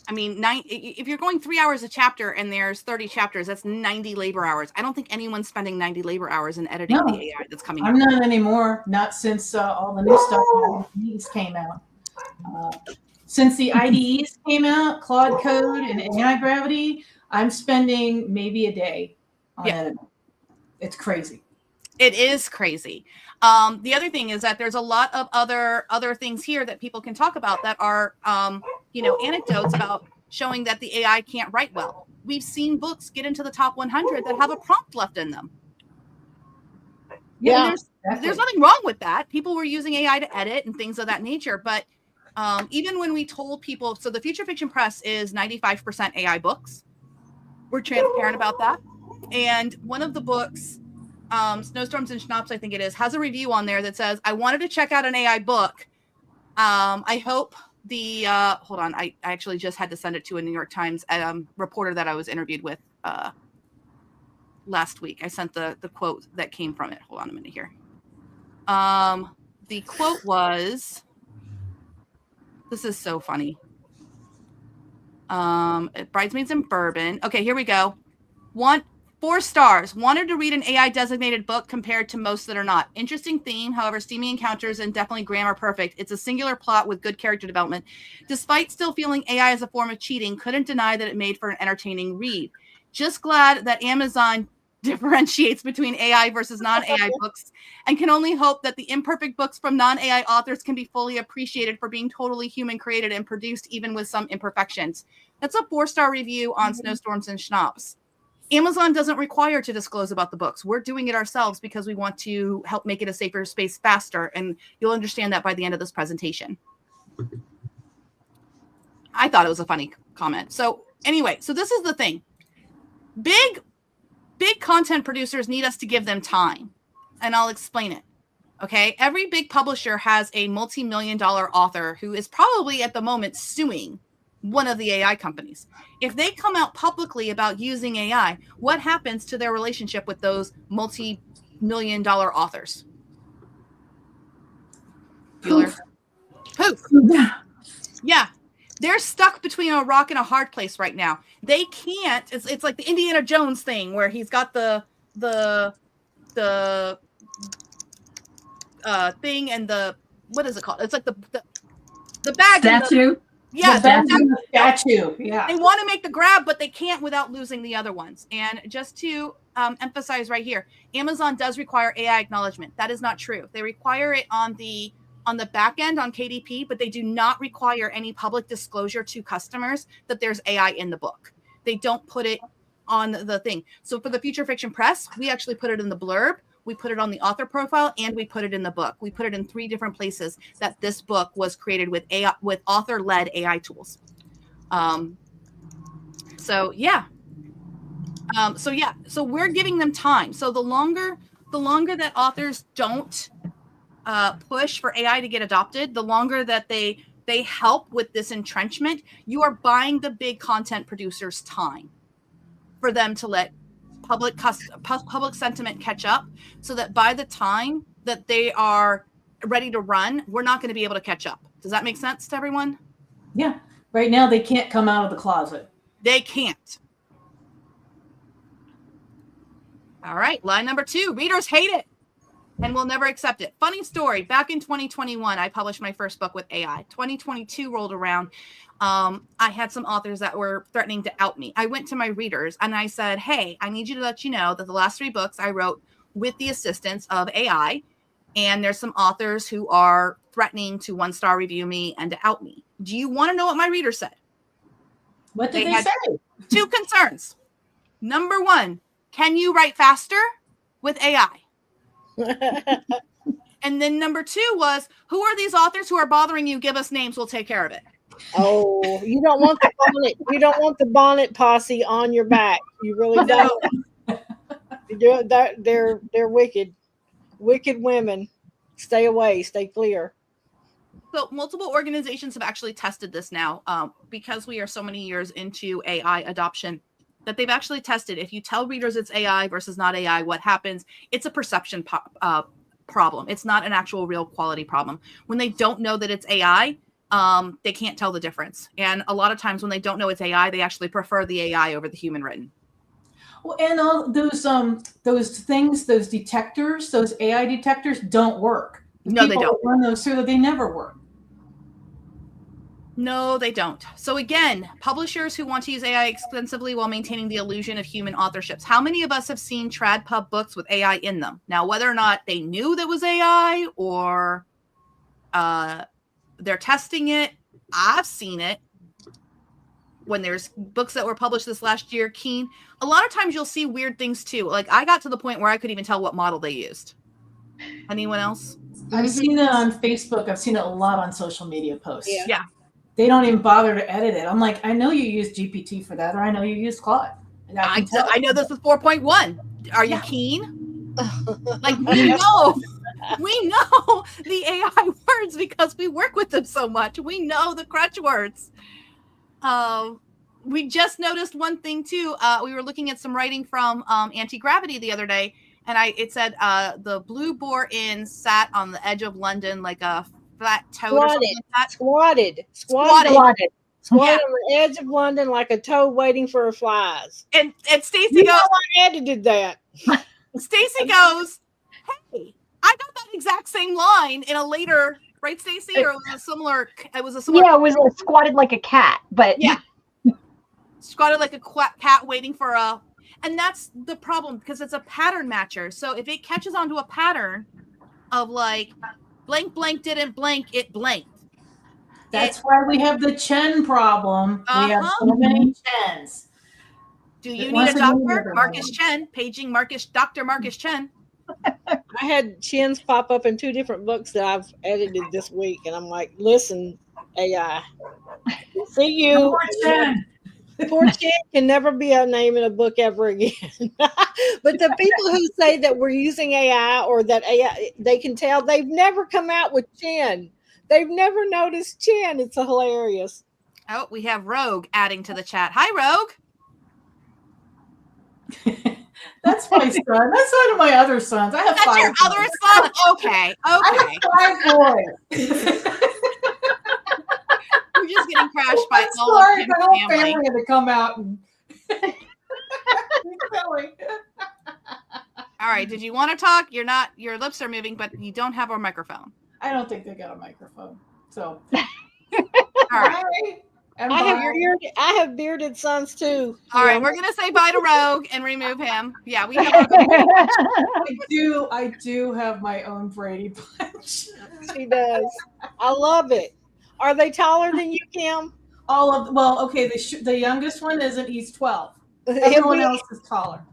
I mean, if you're going 3 hours a chapter and there's 30 chapters, that's 90 labor hours. I don't think anyone's spending 90 labor hours in editing the AI that's coming out. I'm not anymore. Not since all the new stuff IDEs came out. Since the IDEs came out, Claude Code and Anti-Gravity, I'm spending maybe a day on editing. It's crazy. It is crazy. The other thing is that there's a lot of other things here that people can talk about that are, anecdotes about showing that the AI can't write well. We've seen books get into the top 100 that have a prompt left in them. Yeah, there's nothing wrong with that. People were using AI to edit and things of that nature. But even when we told people, so the Future Fiction Press is 95% AI books. We're transparent about that. And one of the books, Snowstorms and Schnapps, I think it is, has a review on there that says, I wanted to check out an AI book. I hope hold on, I actually just had to send it to a New York Times reporter that I was interviewed with last week. I sent the quote that came from it. Hold on a minute here. The quote was, this is so funny. Bridesmaids and Bourbon. Okay, here we go. 4 stars. Wanted to read an AI designated book compared to most that are not. Interesting theme, however, steamy encounters and definitely grammar perfect. It's a singular plot with good character development. Despite still feeling AI as a form of cheating, couldn't deny that it made for an entertaining read. Just glad that Amazon differentiates between AI versus non-AI books, and can only hope that the imperfect books from non-AI authors can be fully appreciated for being totally human created and produced even with some imperfections. That's a 4-star review on Snowstorms and Schnapps. Amazon doesn't require to disclose about the books. We're doing it ourselves because we want to help make it a safer space faster, and you'll understand that by the end of this presentation. I thought it was a funny comment. So anyway, so this is the thing. Big content producers need us to give them time, and I'll explain it. Okay, every big publisher has a multi-million-dollar author who is probably at the moment suing one of the AI companies. If they come out publicly about using AI, what happens to their relationship with those multi-million-dollar authors? Poof. Yeah. They're stuck between a rock and a hard place right now. They can't. It's like the Indiana Jones thing where he's got the thing and the, what is it called? It's like the bag. Statue. Yeah, the statue. Yeah. They want to make the grab, but they can't without losing the other ones. And just to emphasize right here, Amazon does require AI acknowledgement. That is not true. They require it on the back end on KDP, but they do not require any public disclosure to customers that there's AI in the book. They don't put it on the thing. So for the Future Fiction Press, we actually put it in the blurb. We put it on the author profile, and we put it in the book. We put it in 3 different places that this book was created with AI, with author-led AI tools. So we're giving them time. So the longer that authors don't push for AI to get adopted, the longer that they help with this entrenchment, you are buying the big content producers time for them to let public sentiment catch up, so that by the time that they are ready to run, we're not going to be able to catch up. Does that make sense to everyone? Yeah. Right now, they can't come out of the closet. They can't. All right. Line number 2, readers hate it and will never accept it. Funny story. Back in 2021, I published my first book with AI. 2022 rolled around. I had some authors that were threatening to out me. I went to my readers and I said, hey, I need you to let you know that the last 3 books I wrote with the assistance of AI. And there's some authors who are threatening to 1-star review me and to out me. Do you want to know what my reader said? What did they had say? 2 concerns. Number 1, can you write faster with AI? And then number 2 was, who are these authors who are bothering you? Give us names. We'll take care of it. Oh, you don't want the bonnet. You don't want the bonnet posse on your back. You really No. don't. They're wicked women. Stay away. Stay clear. So multiple organizations have actually tested this now, because we are so many years into AI adoption, that they've actually tested. If you tell readers it's AI versus not AI, what happens? It's a perception problem. It's not an actual real quality problem. When they don't know that it's AI, they can't tell the difference. And a lot of times when they don't know it's AI, they actually prefer the AI over the human written. Well, and all those things, those detectors, those AI detectors don't work. No, they don't. Run those through that they never work. No, they don't. So again, publishers who want to use AI extensively while maintaining the illusion of human authorships. How many of us have seen trad pub books with AI in them? Now, whether or not they knew that was AI or they're testing it, I've seen it. When there's books that were published this last year, Keen, a lot of times you'll see weird things too. Like I got to the point where I could even tell what model they used. Anyone else? I've seen it on Facebook. I've seen it a lot on social media posts. Yeah. They don't even bother to edit it. I'm like, I know you use GPT for that, or I know you use Claude. I know this is 4.1. Are you keen? Like we know the AI words because we work with them so much. We know the crutch words. We just noticed one thing too. We were looking at some writing from Anti-Gravity the other day, and it said the blue boar inn sat on the edge of London like a flat toad or something like that. Squatted Squatted. on the edge of London like a toad waiting for her flies. And Stacy You goes, know I had to do that. Stacy goes, hey, I got that exact same line in a later, right, Stacy? Or it was a similar. Yeah, it was squatted like a cat, but yeah, squatted like a cat waiting for a. And that's the problem because it's a pattern matcher. So if it catches onto a pattern of like blank blank didn't blank, it blanked. That's why we have the Chen problem. We have so many Chens. Do you need a doctor? Marcus Chen, paging Dr. Marcus Chen. I had Chens pop up in 2 different books that I've edited this week, and I'm like, listen, AI, see you. Poor Chen. Poor Chen can never be a name in a book ever again. But the people who say that we're using AI or that AI, they can tell they've never come out with Chen. They've never noticed Chen. It's hilarious. Oh, we have Rogue adding to the chat. Hi, Rogue. That's my son. That's one of my other sons. I have That's 5. your other son? Okay. I have 5 boys. We're just getting crashed by all Sorry, of my Kim's whole family. family had to come out and All right. Did you want to talk? Your lips are moving, but you don't have a microphone. I don't think they got a microphone. So all right. I have bearded sons too. All right, we're gonna say bye to Rogue and remove him. Yeah, we have. I do have my own Brady Bunch. She does. I love it. Are they taller than you, Kim? Okay. The youngest one isn't. He's 12. Everyone else is taller.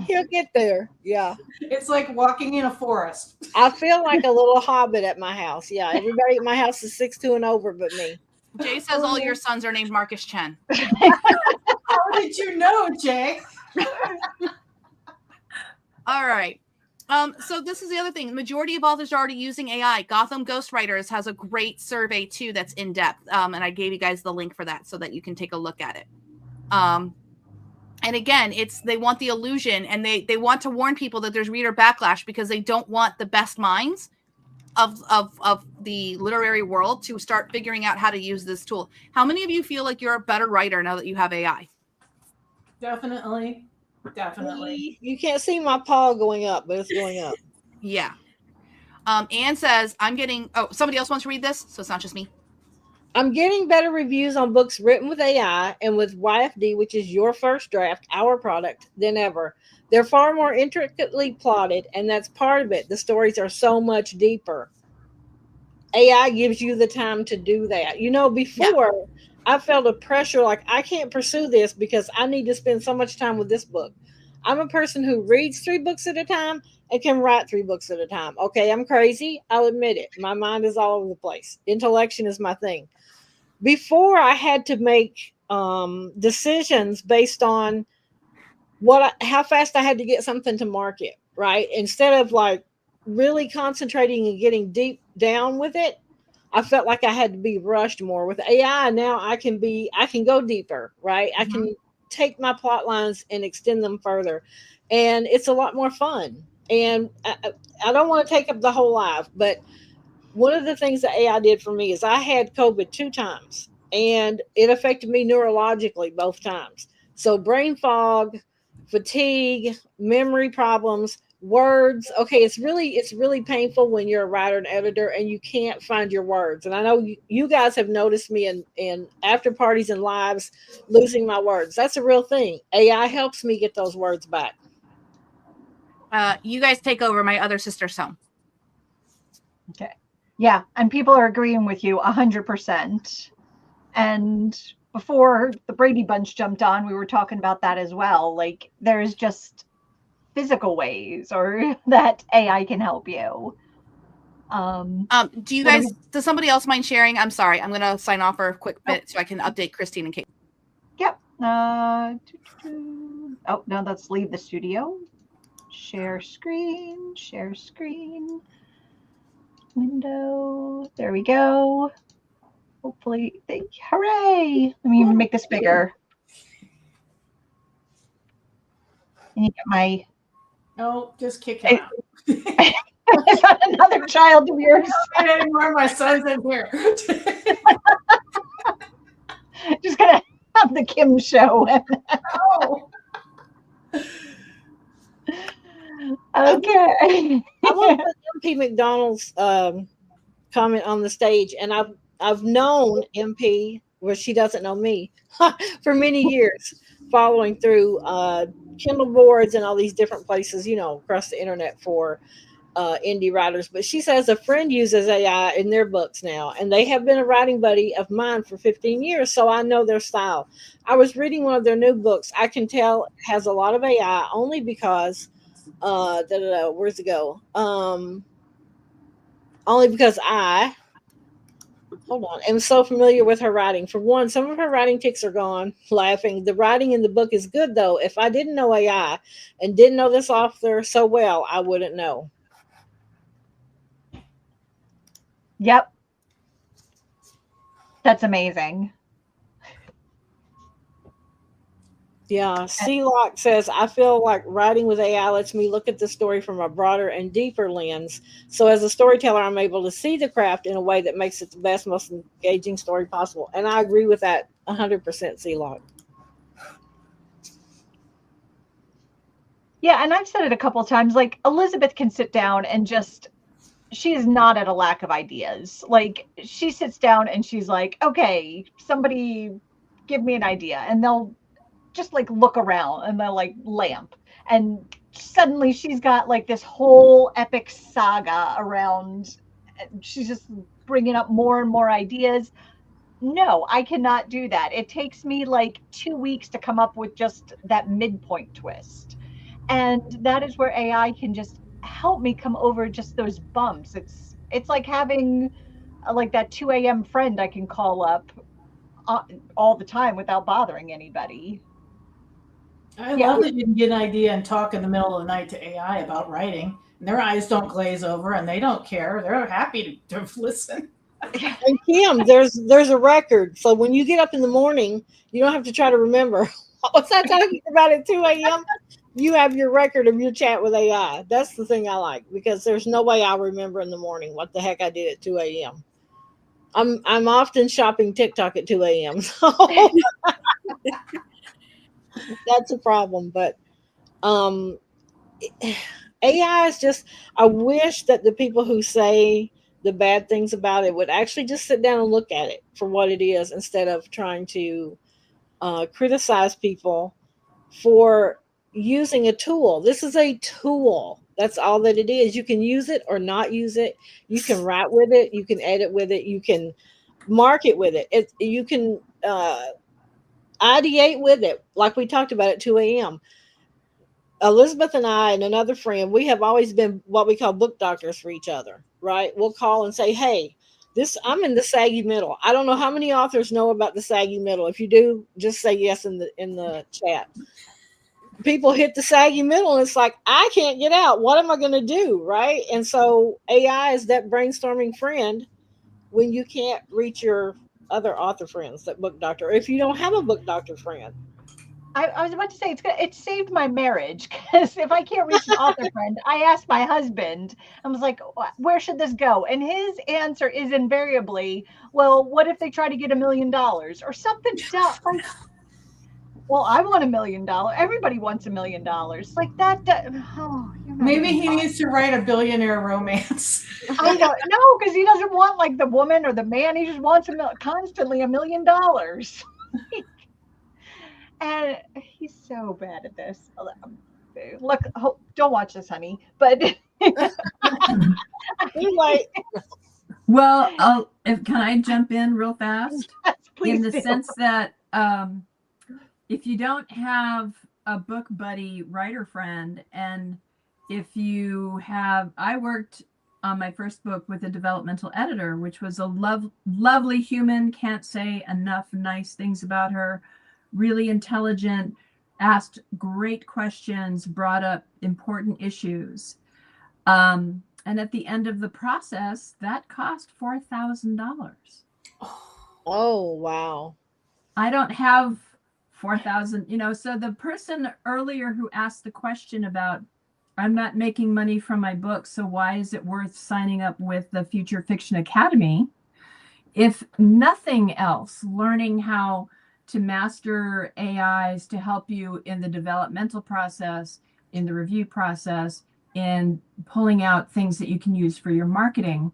He'll get there. Yeah. It's like walking in a forest. I feel like a little hobbit at my house. Yeah. Everybody at my house is 6'2" and over but me. Jay says all your sons are named Marcus Chen. How did you know, Jay? All right. So this is the other thing. The majority of authors are already using AI. Gotham Ghostwriters has a great survey too that's in depth. And I gave you guys the link for that so that you can take a look at it. And again, they want the illusion and they want to warn people that there's reader backlash because they don't want the best minds of the literary world to start figuring out how to use this tool. How many of you feel like you're a better writer now that you have AI? Definitely. You can't see my paw going up, but it's going up. Yeah. Anne says, somebody else wants to read this, so it's not just me. I'm getting better reviews on books written with AI and with YFD, which is your first draft, our product, than ever. They're far more intricately plotted, and that's part of it. The stories are so much deeper. AI gives you the time to do that. Before I felt a pressure like I can't pursue this because I need to spend so much time with this book. I'm a person who reads 3 books at a time and can write 3 books at a time. Okay, I'm crazy. I'll admit it. My mind is all over the place. Intellection is my thing. Before I had to make decisions based on how fast I had to get something to market, right? Instead of like really concentrating and getting deep down with it, I felt like I had to be rushed more. With AI now, I can go deeper, right? I can take my plot lines and extend them further, and it's a lot more fun. And I don't want to take up the whole life, but one of the things that AI did for me is I had COVID 2 times, and it affected me neurologically both times. So brain fog, fatigue, memory problems, words. Okay, it's really painful when you're a writer and editor and you can't find your words. And I know you guys have noticed me in after parties and lives losing my words. That's a real thing. AI helps me get those words back. You guys take over. My other sister's home. Okay. Yeah, and people are agreeing with you 100%. And before the Brady Bunch jumped on, we were talking about that as well. Like, there's just physical ways or that AI can help you. Do you guys, does somebody else mind sharing? I'm sorry. I'm going to sign off for a quick bit so I can update Christine and Kate. Yep. Oh, no, let's leave the studio. Share screen, window. There we go. Hopefully, hooray! Let me even make this bigger. And you get my. No, just kick him out. Is that another child of yours? I don't anymore. My son's in here. Just gonna have the Kim show. Oh. Okay. I want to put MP McDonald's comment on the stage, and I've known MP, where she doesn't know me, for many years, following through Kindle boards and all these different places, across the internet for indie writers. But she says a friend uses AI in their books now, and they have been a writing buddy of mine for 15 years, so I know their style. I was reading one of their new books. I can tell it has a lot of AI only because where's it go? Only because I am so familiar with her writing. For one, some of her writing tics are gone. Laughing. The writing in the book is good, though. If I didn't know AI and didn't know this author so well, I wouldn't know. Yep. That's amazing. Yeah, C-Lock says, I feel like writing with AI lets me look at the story from a broader and deeper lens. So as a storyteller, I'm able to see the craft in a way that makes it the best, most engaging story possible. And I agree with that 100%, C-Lock. Yeah, and I've said it a couple of times, like, Elizabeth can sit down and she is not at a lack of ideas. Like, she sits down and she's like, okay, somebody give me an idea. And they'll just like look around and they'll like lamp. And suddenly she's got like this whole epic saga around. She's just bringing up more and more ideas. No, I cannot do that. It takes me like 2 weeks to come up with just that midpoint twist. And that is where AI can just help me come over just those bumps. It's like having like that 2 a.m. friend I can call up all the time without bothering anybody. I love that you can get an idea and talk in the middle of the night to AI about writing. And their eyes don't glaze over and they don't care. They're happy to listen. And Kim, there's a record. So when you get up in the morning, you don't have to try to remember. What was I talking about at 2 a.m.? You have your record of your chat with AI. That's the thing I like, because there's no way I'll remember in the morning what the heck I did at 2 a.m. I'm often shopping TikTok at 2 a.m. So that's a problem. But AI is just, I wish that the people who say the bad things about it would actually just sit down and look at it for what it is, instead of trying to criticize people for using a tool. This is a tool. That's all that it is. You can use it or not use it. You can write with it. You can edit with it. You can market with it. You can ideate with it, like we talked about at 2 a.m. Elizabeth and I and another friend, we have always been what we call book doctors for each other, right? We'll call and say, hey, this I'm in the saggy middle. I don't know how many authors know about the saggy middle. If you do, just say yes in the chat. People hit the saggy middle and it's like, I can't get out. What am I going to do? Right. And so AI is that brainstorming friend when you can't reach your other author friends, that book doctor, or if you don't have a book doctor friend. I was about to say it saved my marriage because if I can't reach an author friend, I asked my husband. I was like, "Where should this go?" And his answer is invariably, "Well, what if they try to get $1 million or something dumb?" Like, well, I want $1 million. Everybody wants $1 million. Like that. Oh, you're not Maybe even he needs to write a billionaire romance. I don't know because he doesn't want like the woman or the man. He just wants constantly $1 million. And he's so bad at this. Look, don't watch this, honey. But Anyway, Well, can I jump in real fast? please In the do. sense that if you don't have a book buddy writer friend, and if you have, I worked on my first book with a developmental editor, which was a lovely human, can't say enough nice things about her, really intelligent, asked great questions, brought up important issues. And at the end of the process, that cost $4,000. oh wow. I don't have 4,000, so the person earlier who asked the question about, I'm not making money from my book, so why is it worth signing up with the Future Fiction Academy? If nothing else, learning how to master AIs to help you in the developmental process, in the review process, in pulling out things that you can use for your marketing,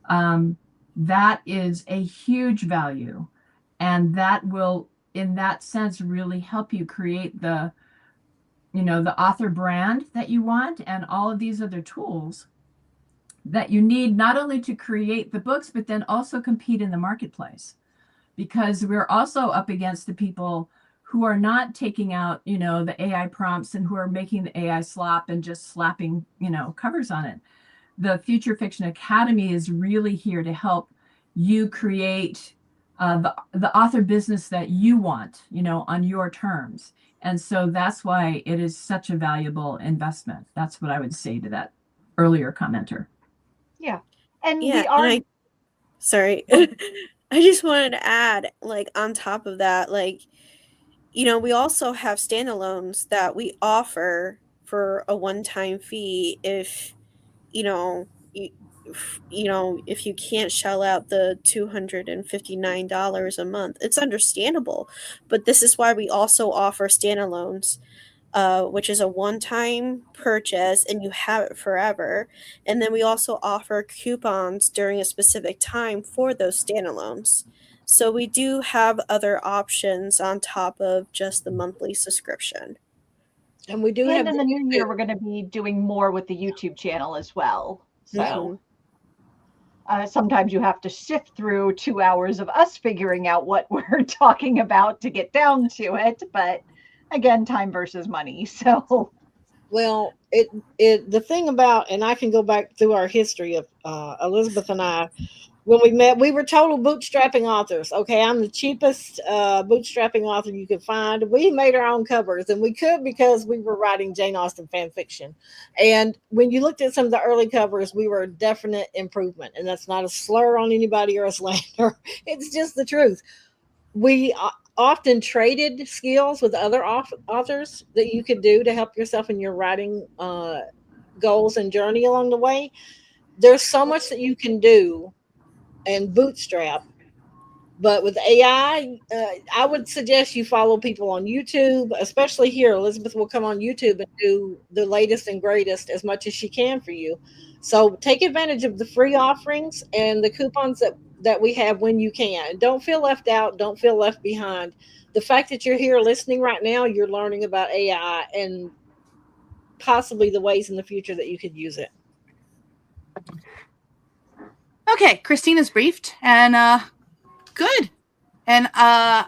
that is a huge value. And that will, in that sense, really help you create the author brand that you want, and all of these other tools that you need not only to create the books, but then also compete in the marketplace. Because we're also up against the people who are not taking out, the AI prompts and who are making the AI slop and just slapping, covers on it. The Future Fiction Academy is really here to help you create the author business that you want, on your terms. And so that's why it is such a valuable investment. That's what I would say to that earlier commenter. Yeah. And Yeah, we are. Sorry. I just wanted to add, like, on top of that, like, we also have standalones that we offer for a one-time fee if, you know, you, if you can't shell out the $259 a month. It's understandable, but this is why we also offer standalones, which is a one-time purchase and you have it forever. And then we also offer coupons during a specific time for those standalones. So we do have other options on top of just the monthly subscription. And we do And have in the new year, we're going to be doing more with the YouTube channel as well. So sometimes you have to sift through 2 hours of us figuring out what we're talking about to get down to it. But again, time versus money. So well, the thing about, and I can go back through our history of Elizabeth and I. When we met, we were total bootstrapping authors. Okay, I'm the cheapest bootstrapping author you could find. We made our own covers, and we could because we were writing Jane Austen fan fiction. And when you looked at some of the early covers, we were a definite improvement. And that's not a slur on anybody or a slander. It's just the truth. We often traded skills with other authors that you could do to help yourself in your writing goals and journey along the way. There's so much that you can do and bootstrap, but with AI, I would suggest you follow people on YouTube, especially here. Elizabeth will come on YouTube and do the latest and greatest as much as she can for you. So take advantage of the free offerings and the coupons that we have when you can. Don't feel left out. Don't feel left behind. The fact that you're here listening right now, you're learning about AI, and possibly the ways in the future that you could use it. Okay, Christine is briefed and good. And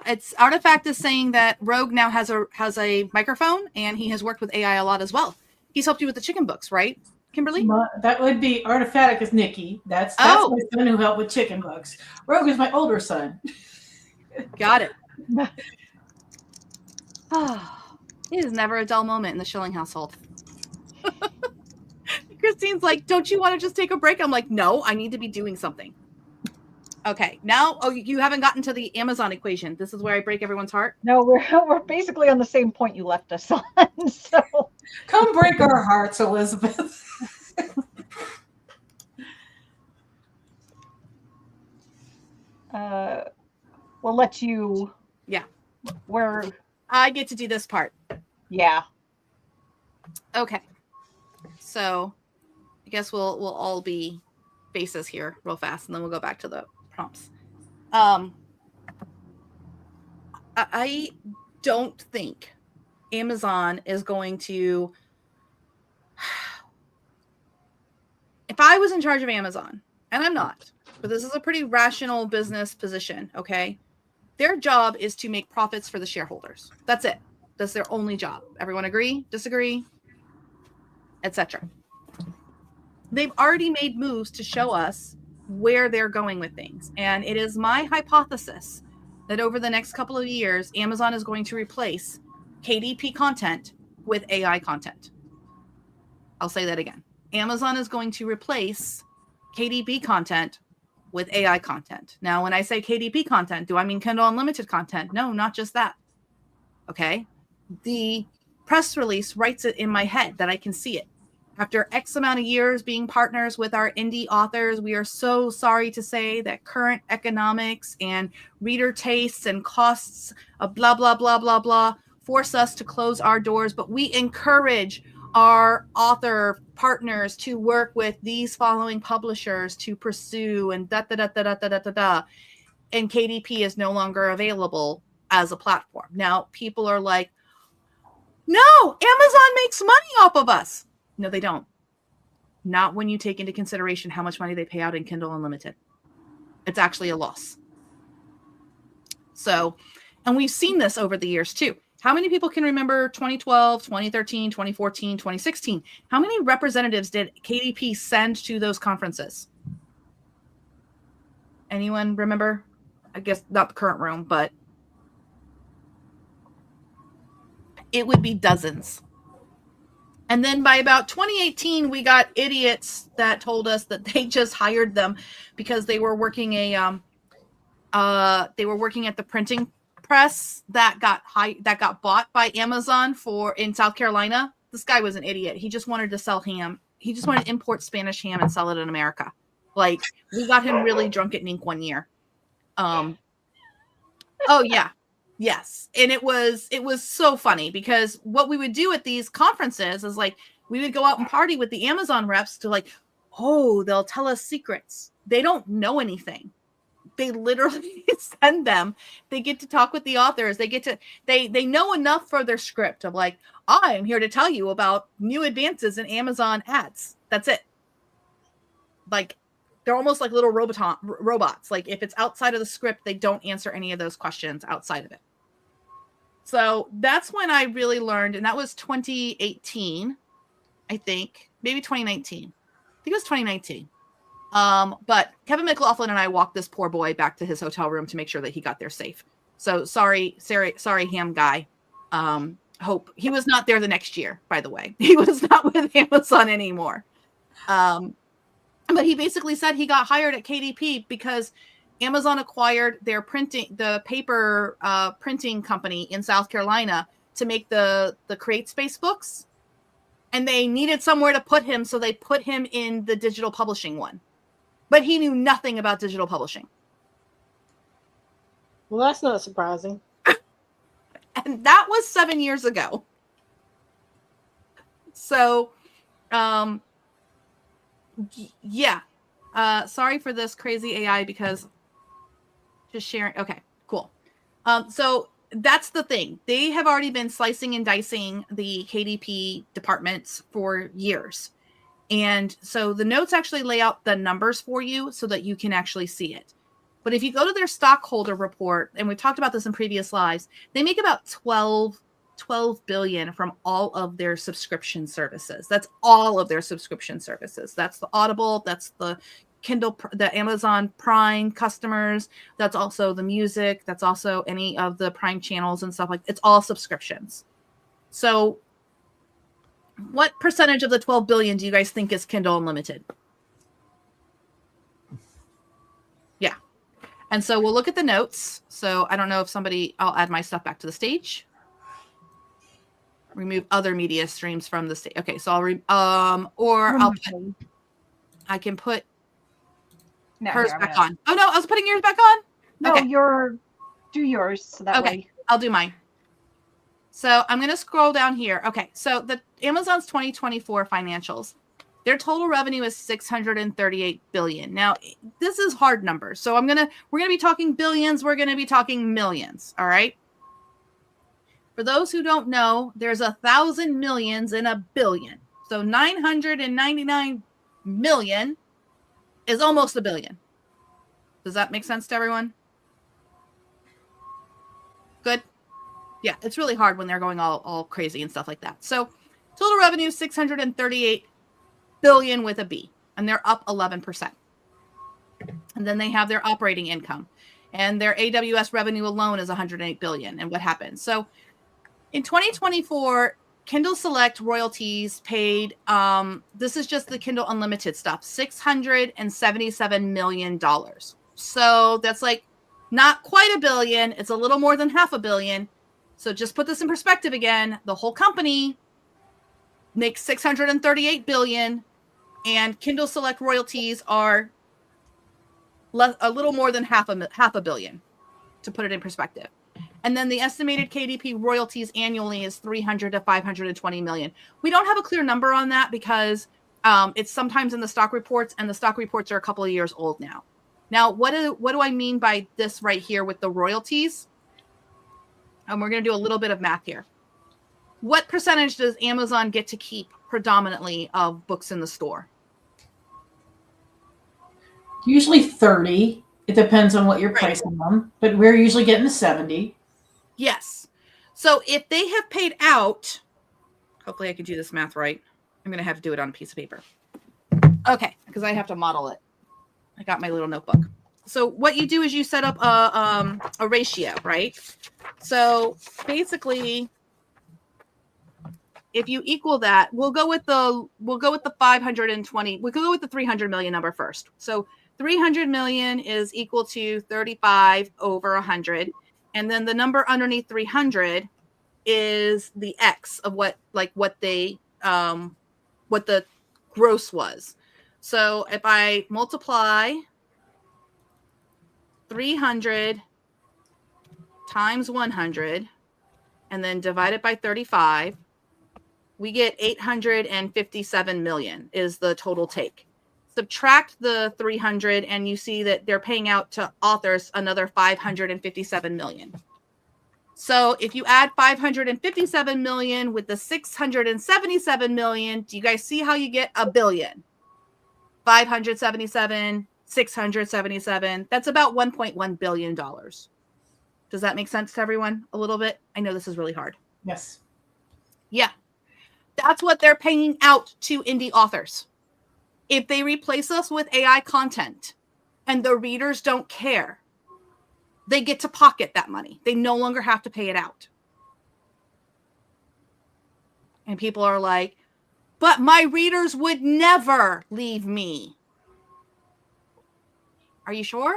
it's Artifact is saying that Rogue now has a microphone and he has worked with AI a lot as well. He's helped you with the chicken books, right, Kimberly? That would be Artifact is Nikki. That's Oh. my son who helped with chicken books. Rogue is my older son. Got it. It is never a dull moment in the Schilling household. Christine's like, don't you want to just take a break? I'm like, no, I need to be doing something. Okay, now, you haven't gotten to the Amazon equation. This is where I break everyone's heart. No, we're basically on the same point you left us on. So come break our hearts, Elizabeth. We'll let you. Yeah. Where I get to do this part. Yeah. Okay. So I guess we'll all be faces here real fast, and then we'll go back to the prompts. I don't think Amazon is going to. If I was in charge of Amazon, and I'm not, but this is a pretty rational business position, okay? Their job is to make profits for the shareholders. That's it. That's their only job. Everyone agree? Disagree? Etc. They've already made moves to show us where they're going with things. And it is my hypothesis that over the next couple of years, Amazon is going to replace KDP content with AI content. I'll say that again. Amazon is going to replace KDP content with AI content. Now, when I say KDP content, do I mean Kindle Unlimited content? No, not just that. Okay. The press release writes it in my head that I can see it. After X amount of years being partners with our indie authors, we are so sorry to say that current economics and reader tastes and costs of blah, blah, blah, blah, blah force us to close our doors. But we encourage our author partners to work with these following publishers to pursue and da, da, da, da, da, da, da, da. And KDP is no longer available as a platform. Now, people are like, no, Amazon makes money off of us. No, they don't. Not when you take into consideration how much money they pay out in Kindle Unlimited. It's actually a loss. So, and we've seen this over the years too. How many people can remember 2012, 2013, 2014, 2016? How many representatives did KDP send to those conferences? Anyone remember? I guess not the current room, but it would be dozens. And then by about 2018, we got idiots that told us that they just hired them because they were working at the printing press that got bought by Amazon in South Carolina. This guy was an idiot. He just wanted to sell ham. He just wanted to import Spanish ham and sell it in America. Like, we got him really drunk at Nink one year. Oh yeah. Yes. And it was so funny because what we would do at these conferences is like, we would go out and party with the Amazon reps to like, oh, they'll tell us secrets. They don't know anything. They literally send them. They get to talk with the authors. They know enough for their script of like, I am here to tell you about new advances in Amazon ads. That's it. Like, they're almost like little robots. Like, if it's outside of the script, they don't answer any of those questions outside of it. So that's when I really learned, and that was 2018, I think, maybe 2019. I think it was 2019. But Kevin McLaughlin and I walked this poor boy back to his hotel room to make sure that he got there safe. So sorry, ham guy. Hope he was not there the next year, by the way. He was not with Amazon anymore. But he basically said he got hired at KDP because Amazon acquired the paper printing company in South Carolina to make the Create Space books. And they needed somewhere to put him, so they put him in the digital publishing one. But he knew nothing about digital publishing. Well, that's not surprising. And that was 7 years ago. So, yeah. Sorry for this crazy AI because just sharing. Okay, cool. So that's the thing. They have already been slicing and dicing the KDP departments for years. And so the notes actually lay out the numbers for you so that you can actually see it. But if you go to their stockholder report, and we've talked about this in previous lives, they make about 12 billion from all of their subscription services. That's all of their subscription services. That's the Audible, that's the Kindle, the Amazon Prime customers. That's also the music. That's also any of the Prime channels and stuff like that. It's all subscriptions. So what percentage of the 12 billion do you guys think is Kindle Unlimited? Yeah. And so we'll look at the notes. So I don't know if I'll add my stuff back to the stage. Remove other media streams from the stage. Okay, so I can put hers back on. Oh no, I was putting yours back on. No, okay. Do yours so that way. I'll do mine. So I'm going to scroll down here. Okay, so the Amazon's 2024 financials. Their total revenue is 638 billion. Now, this is hard numbers. So we're going to be talking billions, we're going to be talking millions, all right? For those who don't know, there's 1,000 millions in a billion. So 999 million is almost a billion. Does that make sense to everyone? Good. Yeah, it's really hard when they're going all crazy and stuff like that. So total revenue 638 billion with a B, and they're up 11%. And then they have their operating income, and their AWS revenue alone is 108 billion. And what happened? So in 2024, Kindle Select royalties paid, this is just the Kindle Unlimited stuff, $677 million. So that's like not quite a billion. It's a little more than half a billion. So just put this in perspective again. The whole company makes 638 billion, and Kindle Select royalties are a little more than half a billion, to put it in perspective. And then the estimated KDP royalties annually is 300 to 520 million. We don't have a clear number on that because it's sometimes in the stock reports, and the stock reports are a couple of years old now. Now, what do I mean by this right here with the royalties? And we're going to do a little bit of math here. What percentage does Amazon get to keep predominantly of books in the store? Usually 30. It depends on what you're pricing them, but we're usually getting the 70. Yes. So if they have paid out, hopefully I can do this math right. I'm going to have to do it on a piece of paper. Okay, because I have to model it. I got my little notebook. So what you do is you set up a ratio, right? So basically, if you equal that, we'll go with the 520. We could go with the 300 million number first. So 300 million is equal to 35 over 100, and then the number underneath 300 is the X of what the gross was. So if I multiply 300 times 100 and then divide it by 35, we get 857 million is the total take. Subtract the 300 and you see that they're paying out to authors another 557 million. So if you add 557 million with the 677 million, do you guys see how you get a billion? 577, 677, that's about $1.1 billion. Does that make sense to everyone a little bit? I know this is really hard. Yes. Yeah. That's what they're paying out to indie authors. If they replace us with AI content and the readers don't care, they get to pocket that money. They no longer have to pay it out. And people are like, but my readers would never leave me. Are you sure?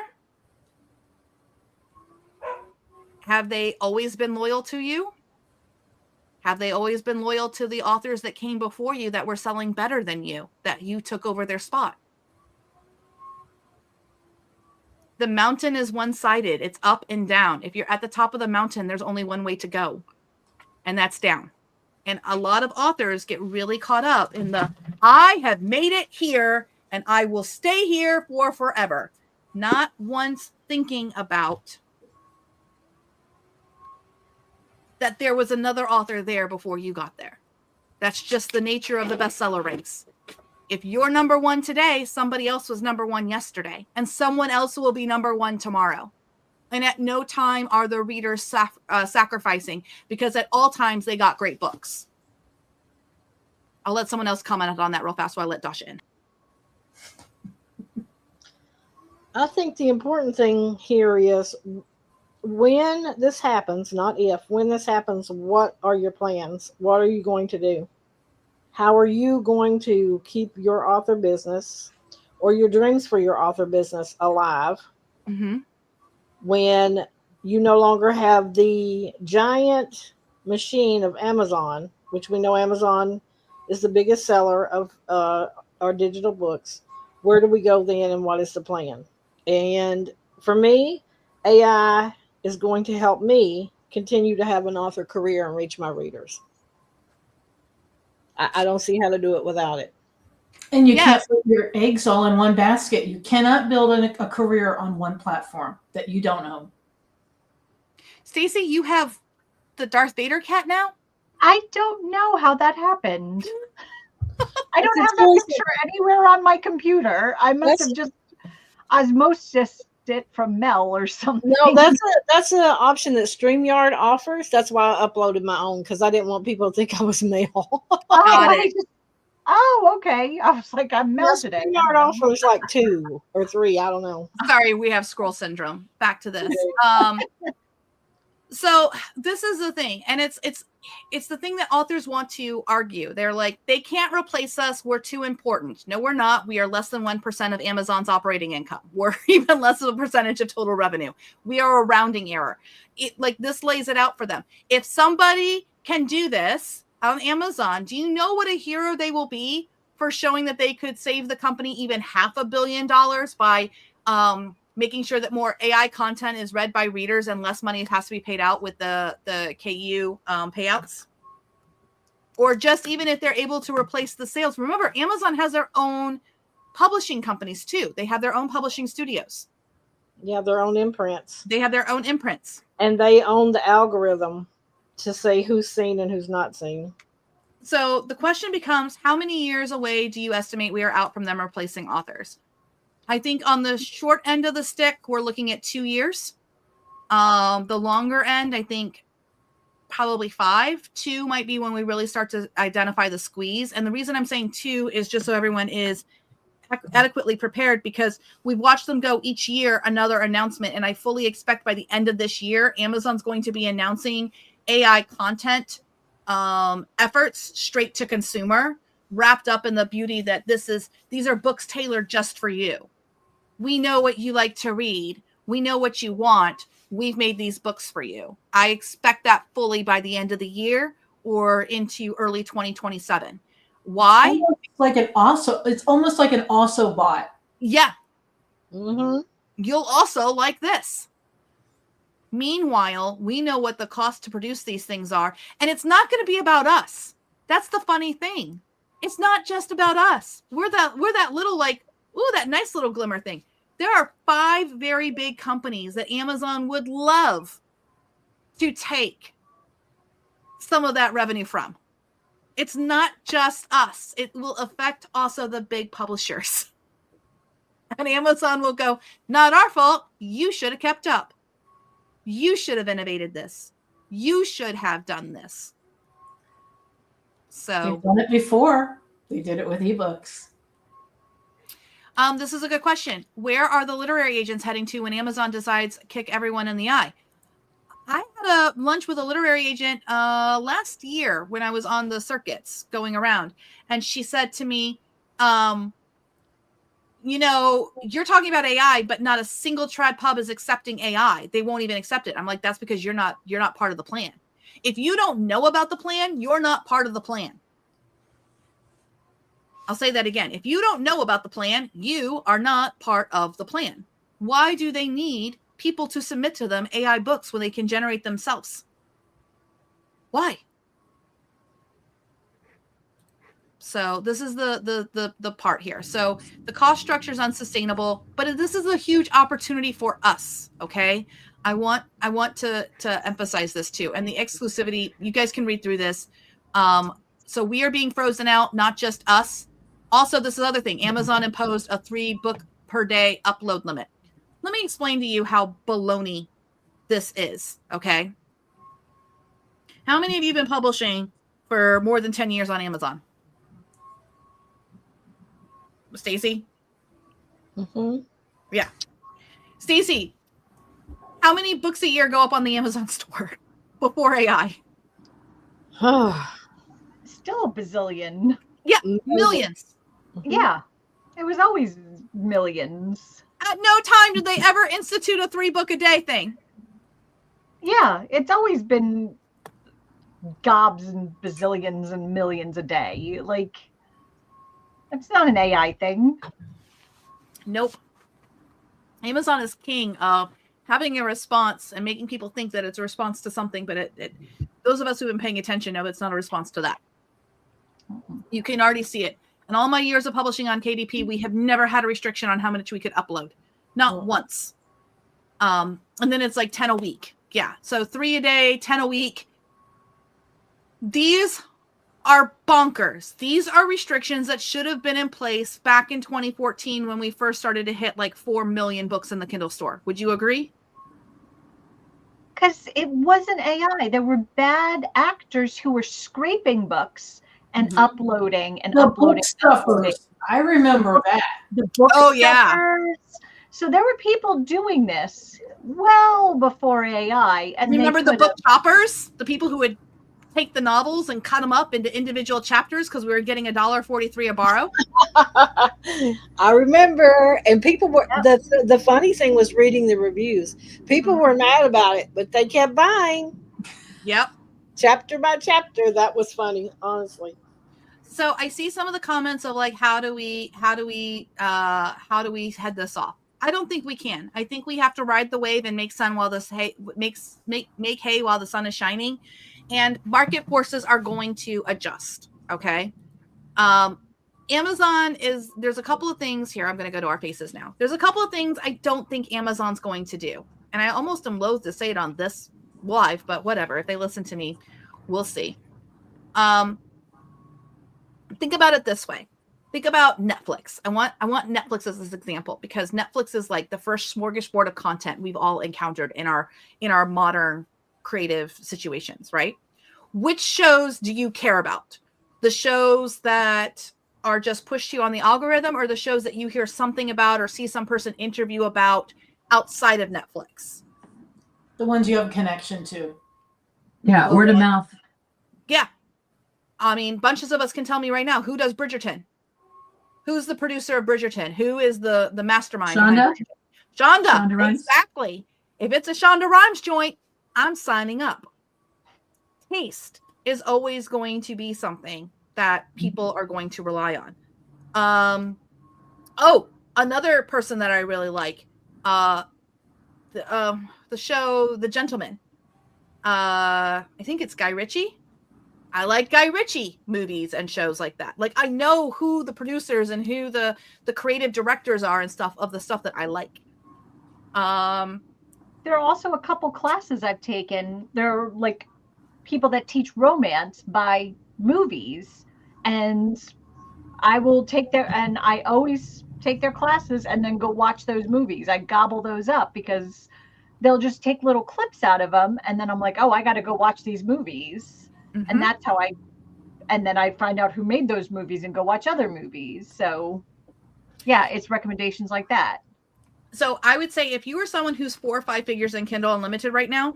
Have they always been loyal to you? Have they always been loyal to the authors that came before you that were selling better than you, that you took over their spot? The mountain is one-sided. It's up and down. If you're at the top of the mountain, there's only one way to go, and that's down. And a lot of authors get really caught up in the, I have made it here and I will stay here for forever. Not once thinking about that there was another author there before you got there. That's just the nature of the bestseller race. If you're number one today, somebody else was number one yesterday, and someone else will be number one tomorrow. And at no time are the readers sacrificing, because at all times they got great books. I'll let someone else comment on that real fast while I let Dasha in. I think the important thing here is when this happens, not if, when this happens, what are your plans? What are you going to do? How are you going to keep your author business or your dreams for your author business alive when you no longer have the giant machine of Amazon, which we know Amazon is the biggest seller of our digital books? Where do we go then, and what is the plan? And for me, AI is going to help me continue to have an author career and reach my readers. I don't see how to do it without it. And you can't put your eggs all in one basket. You cannot build a career on one platform that you don't own. Stacey, you have the Darth Vader cat now? I don't know how that happened. I don't have that picture anywhere on my computer. I must have just osmosis it from Mel or something. No, that's an option that StreamYard offers. That's why I uploaded my own, because I didn't want people to think I was Mel. Oh, okay. I was like, I'm Mel today. StreamYard offers like 2 or 3. I don't know. Sorry, we have scroll syndrome. Back to this. So this is the thing, and it's the thing that authors want to argue. They're like, they can't replace us. We're too important. No, we're not. We are less than 1% of Amazon's operating income. We're even less of a percentage of total revenue. We are a rounding error. This lays it out for them. If somebody can do this on Amazon, do you know what a hero they will be for showing that they could save the company even $500 million by making sure that more AI content is read by readers and less money has to be paid out with the KU payouts? Or just even if they're able to replace the sales. Remember, Amazon has their own publishing companies too. They have their own publishing studios. Yeah, their own imprints. They have their own imprints. And they own the algorithm to say who's seen and who's not seen. So the question becomes, how many years away do you estimate we are out from them replacing authors? I think on the short end of the stick, we're looking at 2 years. The longer end, I think probably 5. 2 might be when we really start to identify the squeeze. And the reason I'm saying 2 is just so everyone is adequately prepared, because we've watched them go each year another announcement. And I fully expect by the end of this year, Amazon's going to be announcing AI content efforts straight to consumer, wrapped up in the beauty that these are books tailored just for you. We know what you like to read. We know what you want. We've made these books for you. I expect that fully by the end of the year or into early 2027. Why? It's almost like an also bot. Yeah. Mm-hmm. You'll also like this. Meanwhile, we know what the cost to produce these things are, and it's not going to be about us. That's the funny thing. It's not just about us. We're that little that nice little glimmer thing. There are 5 very big companies that Amazon would love to take some of that revenue from. It's not just us. It will affect also the big publishers. And Amazon will go, not our fault. You should have kept up. You should have innovated this. You should have done this. So they've done it before. They did it with ebooks. This is a good question. Where are the literary agents heading to when Amazon decides kick everyone in the eye? I had a lunch with a literary agent last year when I was on the circuits going around, and she said to me, you're talking about AI, but not a single trad pub is accepting AI. They won't even accept it. I'm like, that's because you're not part of the plan. If you don't know about the plan, you're not part of the plan. I'll say that again. If you don't know about the plan, you are not part of the plan. Why do they need people to submit to them AI books when they can generate themselves? Why? So this is the part here. So the cost structure is unsustainable, but this is a huge opportunity for us. Okay. I want to emphasize this too, and the exclusivity. You guys can read through this. So we are being frozen out, not just us. Also, this is the other thing. Amazon imposed a 3 book per day upload limit. Let me explain to you how baloney this is. Okay. How many of you have been publishing for more than 10 years on Amazon? Stacy? Yeah. Stacy, how many books a year go up on the Amazon store before AI? Still a bazillion. Yeah, millions. Yeah, it was always millions. At no time did they ever institute a 3 book a day thing. Yeah, it's always been gobs and bazillions and millions a day. Like, it's not an AI thing. Nope. Amazon is king of having a response and making people think that it's a response to something, but those of us who've been paying attention know it's not a response to that. You can already see it. In all my years of publishing on KDP, we have never had a restriction on how much we could upload. Not once. And then it's like 10 a week. Yeah. So 3 a day, 10 a week. These are bonkers. These are restrictions that should have been in place back in 2014 when we first started to hit like 4 million books in the Kindle store. Would you agree? Because it wasn't AI. There were bad actors who were scraping books and uploading and The uploading. book stuffers. I remember that. The book Oh, yeah. stuffers. So there were people doing this well before AI. And remember the book choppers? The people who would take the novels and cut them up into individual chapters because we were getting $1.43 a borrow. I remember, and people were the funny thing was reading the reviews. People were mad about it, but they kept buying. Yep. Chapter by chapter. That was funny, honestly. So I see some of the comments of like, how do we head this off? I don't think we can. I think we have to ride the wave and make sun while make hay while the sun is shining, and market forces are going to adjust. Okay. Amazon there's a couple of things here. I'm going to go to our faces now. There's a couple of things I don't think Amazon's going to do. And I almost am loath to say it on this live, but whatever. If they listen to me, we'll see. Think about it this way. Think about Netflix. I want Netflix as this example because Netflix is like the first smorgasbord of content we've all encountered in our modern creative situations, right? Which shows do you care about? The shows that are just pushed to you on the algorithm, or the shows that you hear something about or see some person interview about outside of Netflix? The ones you have a connection to. Yeah, word of mouth. Yeah. I mean, bunches of us can tell me right now, who does Bridgerton? Who's the producer of Bridgerton? Who is the mastermind? Shonda? Shonda. Rhimes. Exactly. If it's a Shonda Rhimes joint, I'm signing up. Taste is always going to be something that people are going to rely on. Another person that I really like, the show The Gentleman. I think it's Guy Ritchie. I like Guy Ritchie movies and shows like that. Like, I know who the producers and who the creative directors are and stuff of the stuff that I like. There are also a couple classes I've taken. They're like people that teach romance by movies, and I will take I always take their classes and then go watch those movies. I gobble those up because they'll just take little clips out of them, and then I'm like, oh, I got to go watch these movies. And that's how and then I find out who made those movies and go watch other movies. So yeah, it's recommendations like that. So I would say if you are someone who's 4 or 5 figures in Kindle Unlimited right now,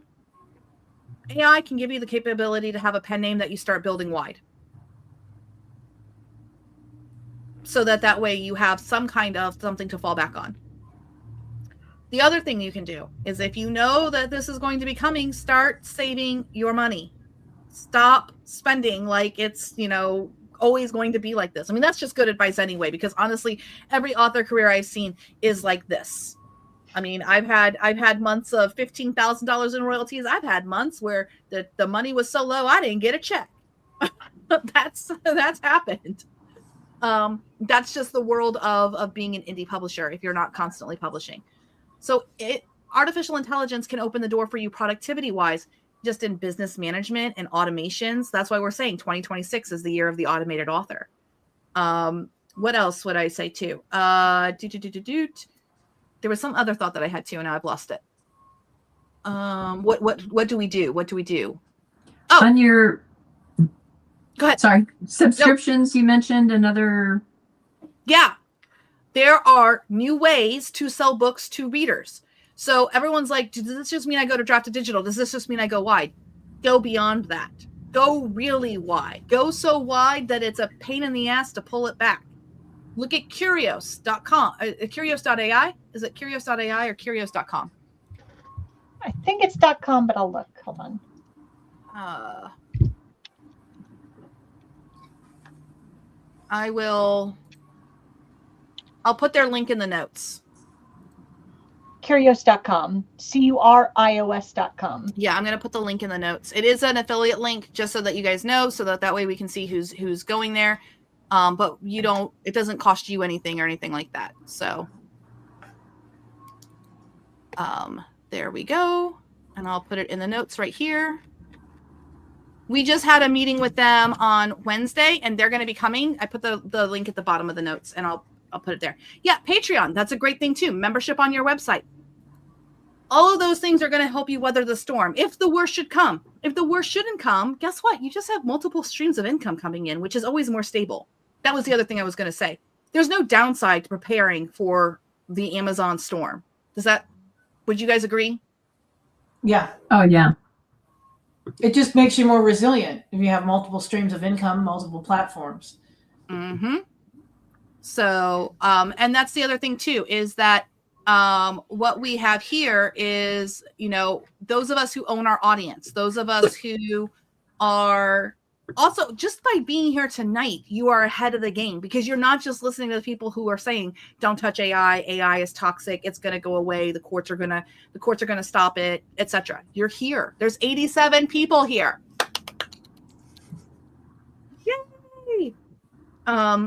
AI can give you the capability to have a pen name that you start building wide. So that way you have some kind of something to fall back on. The other thing you can do is if you know that this is going to be coming, start saving your money. Stop spending like it's, always going to be like this. I mean, that's just good advice anyway, because honestly, every author career I've seen is like this. I mean, I've had months of $15,000 in royalties. I've had months where the money was so low I didn't get a check. That's happened. That's just the world of being an indie publisher if you're not constantly publishing. So artificial intelligence can open the door for you productivity wise, just in business management and automations. That's why we're saying 2026 is the year of the automated author. What else would I say too? There was some other thought that I had too, and now I've lost it. What do we do? What do we do? Oh, On your, go ahead. sorry, subscriptions, you mentioned another. Yeah, there are new ways to sell books to readers. So everyone's like, does this just mean I go to Draft to Digital? Does this just mean I go wide? Go beyond that. Go really wide. Go so wide that it's a pain in the ass to pull it back. Look at Curios.com. Curios.ai. Is it Curios.ai or Curios.com? I think it's .com, but I'll look. Hold on. I'll put their link in the notes. Curios.com. Curios.com. Yeah, I'm going to put the link in the notes. It is an affiliate link, just so that you guys know, so that way we can see who's going there. But it doesn't cost you anything or anything like that. So there we go. And I'll put it in the notes right here. We just had a meeting with them on Wednesday, and they're going to be coming. I put the link at the bottom of the notes, and I'll put it there. Yeah, Patreon. That's a great thing too. Membership on your website. All of those things are going to help you weather the storm. If the worst should come, if the worst shouldn't come, guess what? You just have multiple streams of income coming in, which is always more stable. That was the other thing I was going to say. There's no downside to preparing for the Amazon storm. Would you guys agree? Yeah. Oh, yeah. It just makes you more resilient if you have multiple streams of income, multiple platforms. Mm-hmm. So, and that's the other thing too, is that what we have here is, those of us who own our audience, those of us who are also, just by being here tonight, you are ahead of the game, because you're not just listening to the people who are saying, don't touch AI is toxic, it's going to go away, the courts are going to stop it, etc. You're here. There's 87 people here. Yay!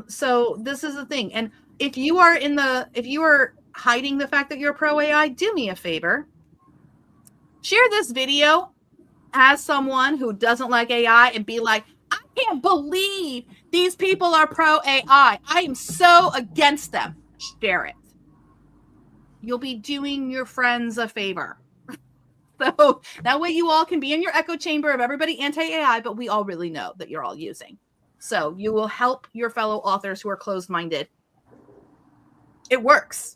So this is the thing. And if you are hiding the fact that you're pro AI, do me a favor. Share this video as someone who doesn't like AI and be like, I can't believe these people are pro AI. I am so against them. Share it. You'll be doing your friends a favor. So that way you all can be in your echo chamber of everybody anti-AI, but we all really know that you're all using. So you will help your fellow authors who are closed-minded. It works.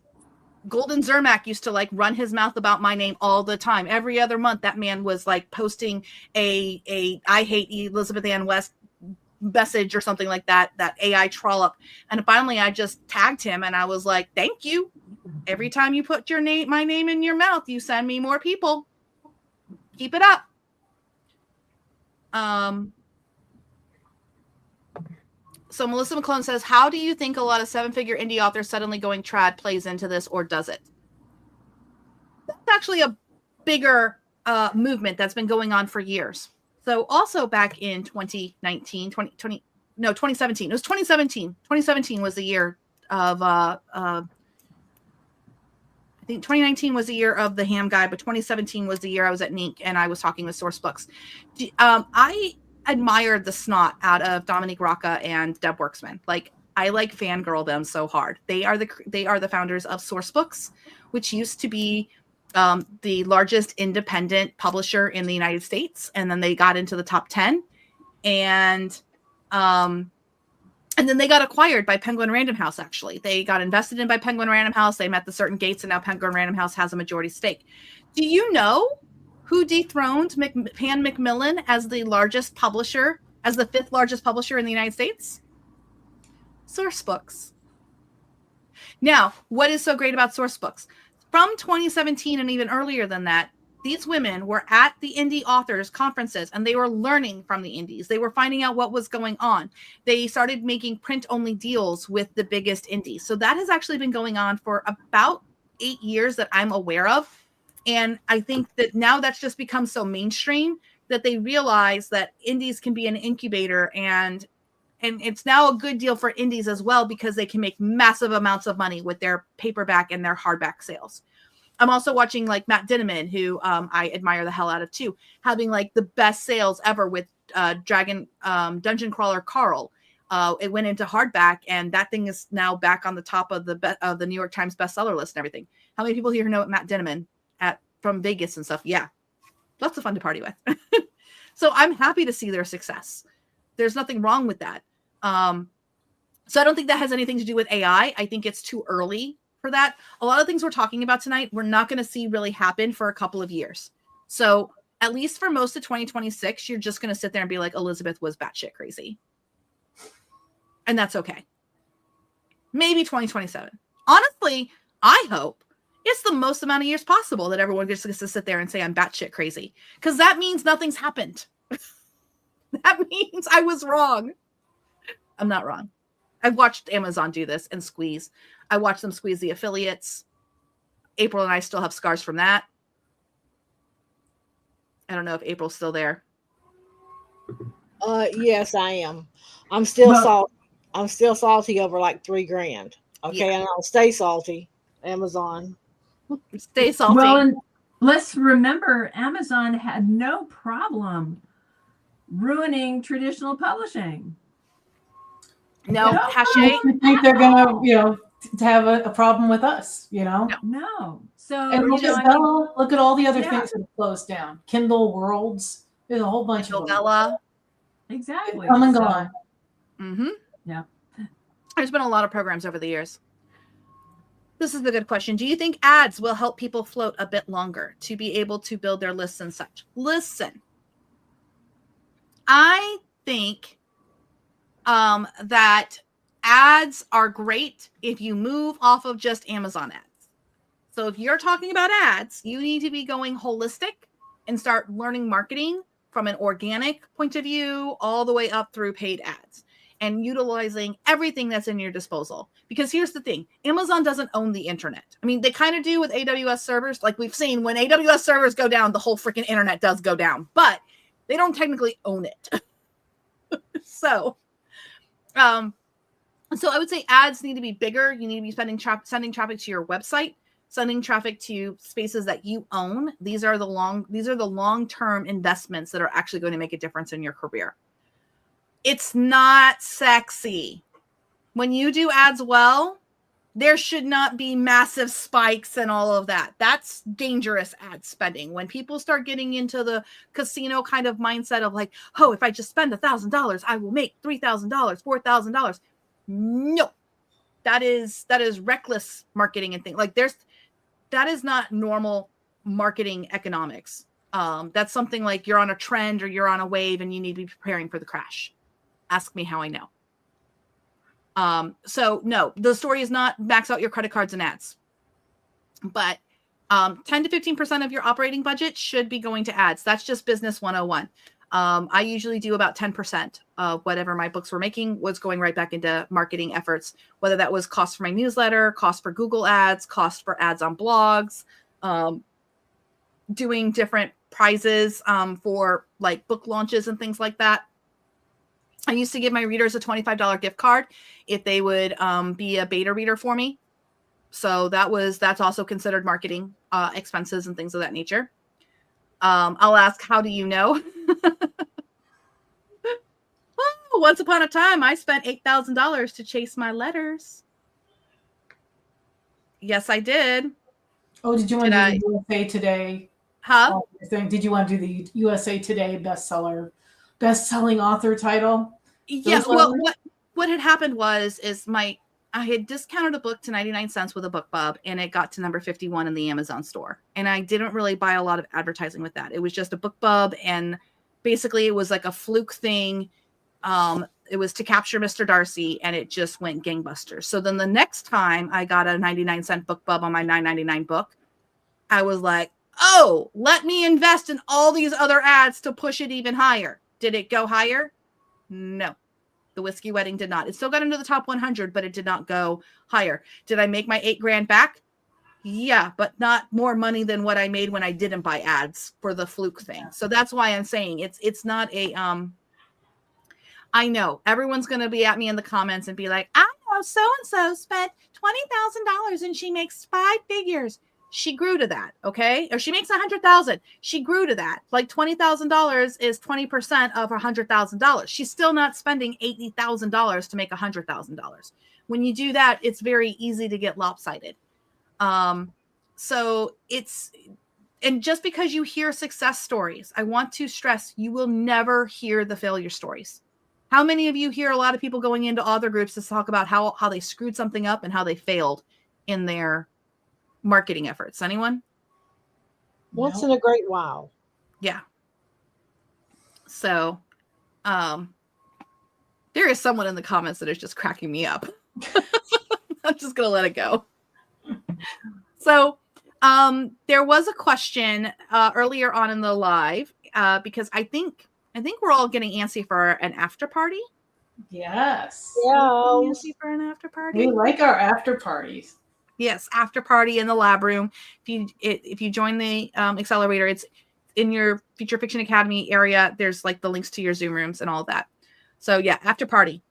Golden Zermatt used to run his mouth about my name all the time. Every other month, that man was posting a I hate Elizabeth Ann West message or something like that AI trollop. And finally, I just tagged him and I was like, thank you. Every time you put my name in your mouth, you send me more people. Keep it up. So Melissa McClone says, how do you think a lot of 7-figure indie authors suddenly going trad plays into this, or does it? That's actually a bigger movement that's been going on for years. So also back in 2017. It was 2017. 2017 was the year of, I think 2019 was the year of the Ham Guy, but 2017 was the year I was at NINC and I was talking with Sourcebooks. I admired the snot out of Dominique Rocca and Deb Worksman. I fangirl them so hard. They are the founders of Sourcebooks, which used to be the largest independent publisher in the United States, and then they got into the top 10, and then they got acquired by Penguin Random House. Actually, they got invested in by Penguin Random House. They met the certain gates, and now Penguin Random House has a majority stake. Do you know who dethroned Pan Macmillan as the largest publisher, as the 5th largest publisher in the United States? Sourcebooks. Now, what is so great about Sourcebooks? From 2017 and even earlier than that, these women were at the indie authors conferences and they were learning from the indies. They were finding out what was going on. They started making print-only deals with the biggest indies. So that has actually been going on for about 8 years that I'm aware of. And I think that now that's just become so mainstream that they realize that indies can be an incubator, and it's now a good deal for indies as well, because they can make massive amounts of money with their paperback and their hardback sales. I'm also watching like Matt Dinniman, who I admire the hell out of too, having like the best sales ever with Dungeon Crawler Carl. It went into hardback, and that thing is now back on the top of the New York Times bestseller list and everything. How many people here know Matt Dinniman from Vegas and stuff? Yeah, lots of fun to party with. So I'm happy to see their success. There's nothing wrong with that. So I don't think that has anything to do with AI. I think it's too early for that. A lot of things we're talking about tonight, we're not going to see really happen for a couple of years. So at least for most of 2026, you're just going to sit there and be like, Elizabeth was batshit crazy. And that's okay. Maybe 2027. Honestly, I hope it's the most amount of years possible that everyone gets to sit there and say I'm batshit crazy. Because that means nothing's happened. That means I was wrong. I'm not wrong. I've watched Amazon do this and squeeze. I watched them squeeze the affiliates. April and I still have scars from that. I don't know if April's still there. Yes, I am. I'm still salty. I'm still salty over like $3,000. Okay, Yeah. and I'll stay salty. Amazon. Stay salty. Well, and let's remember, Amazon had no problem ruining traditional publishing. No, I think they're gonna, to have a problem with us, No. So And look at all the other things that have closed down. Kindle Worlds. There's a whole bunch of them. Bella. Exactly. Come and gone. Mm-hmm. Yeah. There's been a lot of programs over the years. This is a good question. Do you think ads will help people float a bit longer to be able to build their lists and such? Listen, I think that ads are great if you move off of just Amazon ads. So if you're talking about ads, you need to be going holistic and start learning marketing from an organic point of view all the way up through paid ads and utilizing everything that's in your disposal. Because here's the thing, Amazon doesn't own the internet. I mean, they kind of do with AWS servers. Like we've seen, when AWS servers go down, the whole freaking internet does go down, but they don't technically own it. So I would say ads need to be bigger. You need to be sending traffic to your website, sending traffic to spaces that you own. These are the long-term investments that are actually going to make a difference in your career. It's not sexy. When you do ads well, there should not be massive spikes and all of that. That's dangerous ad spending. When people start getting into the casino kind of mindset of like, oh, if I just spend $1,000, I will make $3,000, $4,000. No, that is reckless marketing and things like that is not normal marketing economics. That's something like you're on a trend or you're on a wave and you need to be preparing for the crash. Ask me how I know. So no, the story is not max out your credit cards and ads, but 10 to 15% of your operating budget should be going to ads. That's just business 101. I usually do about 10% of whatever my books were making was going right back into marketing efforts, whether that was cost for my newsletter, cost for Google ads, cost for ads on blogs, doing different prizes for like book launches and things like that. I used to give my readers a $25 gift card if they would be a beta reader for me. So that's also considered marketing expenses and things of that nature. I'll ask, how do you know? Well, once upon a time, I spent $8,000 to chase my letters. Yes, I did. Oh, did you want to do the USA Today? Huh? Did you want to do the USA Today best-selling author title? Yeah. Well, what had happened is I had discounted a book to 99 cents with a BookBub, and it got to number 51 in the Amazon store. And I didn't really buy a lot of advertising with that. It was just a BookBub, and basically it was like a fluke thing. It was to capture Mr. Darcy, and it just went gangbusters. So then the next time I got a 99-cent BookBub on my $9.99 book, I was like, oh, let me invest in all these other ads to push it even higher. Did it go higher? No. The Whiskey Wedding did not. It still got into the top 100, but it did not go higher. Did I make my $8,000 back? Yeah, but not more money than what I made when I didn't buy ads for the fluke thing. So that's why I'm saying it's not a I know everyone's going to be at me in the comments and be like, I know so-and-so spent $20,000 and she makes 5 figures. She grew to that, okay? Or she makes $100,000. She grew to that. Like $20,000 is 20% of her $100,000. She's still not spending $80,000 to make $100,000. When you do that, it's very easy to get lopsided. So and just because you hear success stories, I want to stress, you will never hear the failure stories. How many of you hear a lot of people going into author groups to talk about how they screwed something up and how they failed in their marketing efforts? Anyone? Once in a great while. Yeah. So, there is someone in the comments that is just cracking me up. I'm just going to let it go. So, there was a question earlier on in the live because I think we're all getting antsy for an after party. Yes. Yeah. Antsy for an after party. We like our after parties. Yes, after party in the lab room. If you join the accelerator, it's in your Future Fiction Academy area. There's like the links to your Zoom rooms and all of that. So yeah, after party.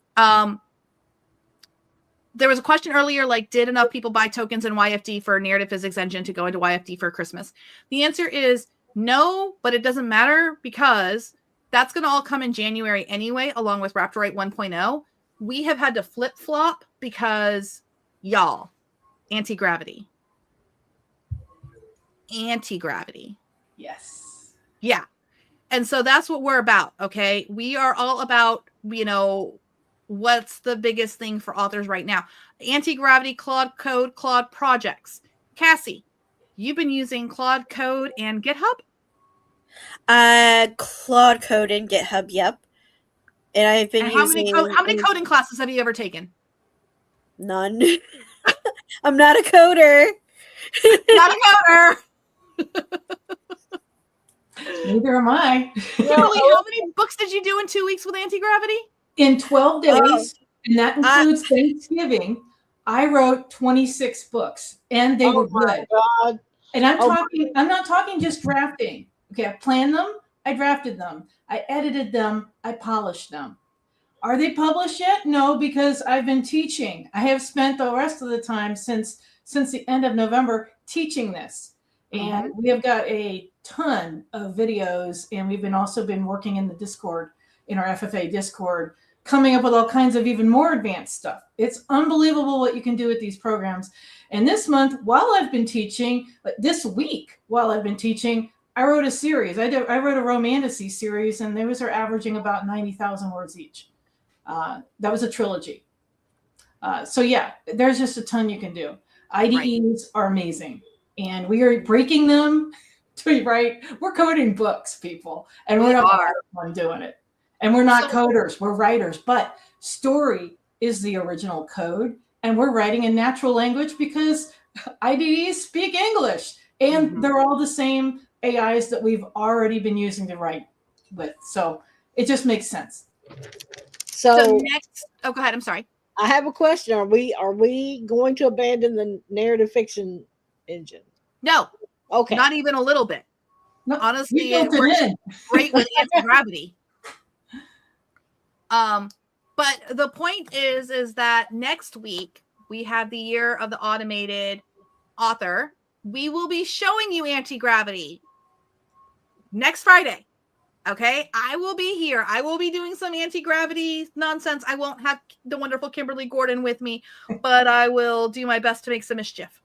There was a question earlier, like, did enough people buy tokens in YFD for Narrative Physics Engine to go into YFD for Christmas? The answer is no, but it doesn't matter because that's going to all come in January anyway, along with Raptorite 1.0. We have had to flip-flop because, y'all, anti-gravity. Anti-gravity. Yes. Yeah. And so that's what we're about, okay? We are all about, what's the biggest thing for authors right now? Anti-gravity, Claude Code, Claude projects. Cassie, you've been using Claude Code and GitHub? Claude Code and GitHub, yep. And I've been using... How many coding classes have you ever taken? None. I'm not a coder. Not a coder. Neither am I. Kimberly, how many books did you do in 2 weeks with anti-gravity? In 12 days, and that includes Thanksgiving, I wrote 26 books, and they were good. God. And I'm not talking just drafting. Okay, I planned them, I drafted them, I edited them, I polished them. Are they published yet? No, because I've been teaching. I have spent the rest of the time since the end of November teaching this. And we have got a ton of videos, and we've also been working in the Discord, in our FFA Discord, coming up with all kinds of even more advanced stuff. It's unbelievable what you can do with these programs. And this month, while I've been teaching, this week, while I've been teaching, I wrote a series. I wrote a romantasy series, and those are averaging about 90,000 words each. That was a trilogy. So yeah, there's just a ton you can do. IDEs are amazing, and we are breaking them to write. We're coding books, people, and we're not the one doing it. And we're not coders, we're writers. But story is the original code, and we're writing in natural language because IDEs speak English, and they're all the same AIs that we've already been using to write with. So it just makes sense. So next, go ahead. I'm sorry. I have a question. Are we going to abandon the narrative fiction engine? No. Okay. Not even a little bit. No, honestly, it works great with anti-gravity. But the point is that next week we have the Year of the Automated Author. We will be showing you anti-gravity next Friday. Okay, I will be here. I will be doing some anti-gravity nonsense. I won't have the wonderful Kimberly Gordon with me, but I will do my best to make some mischief.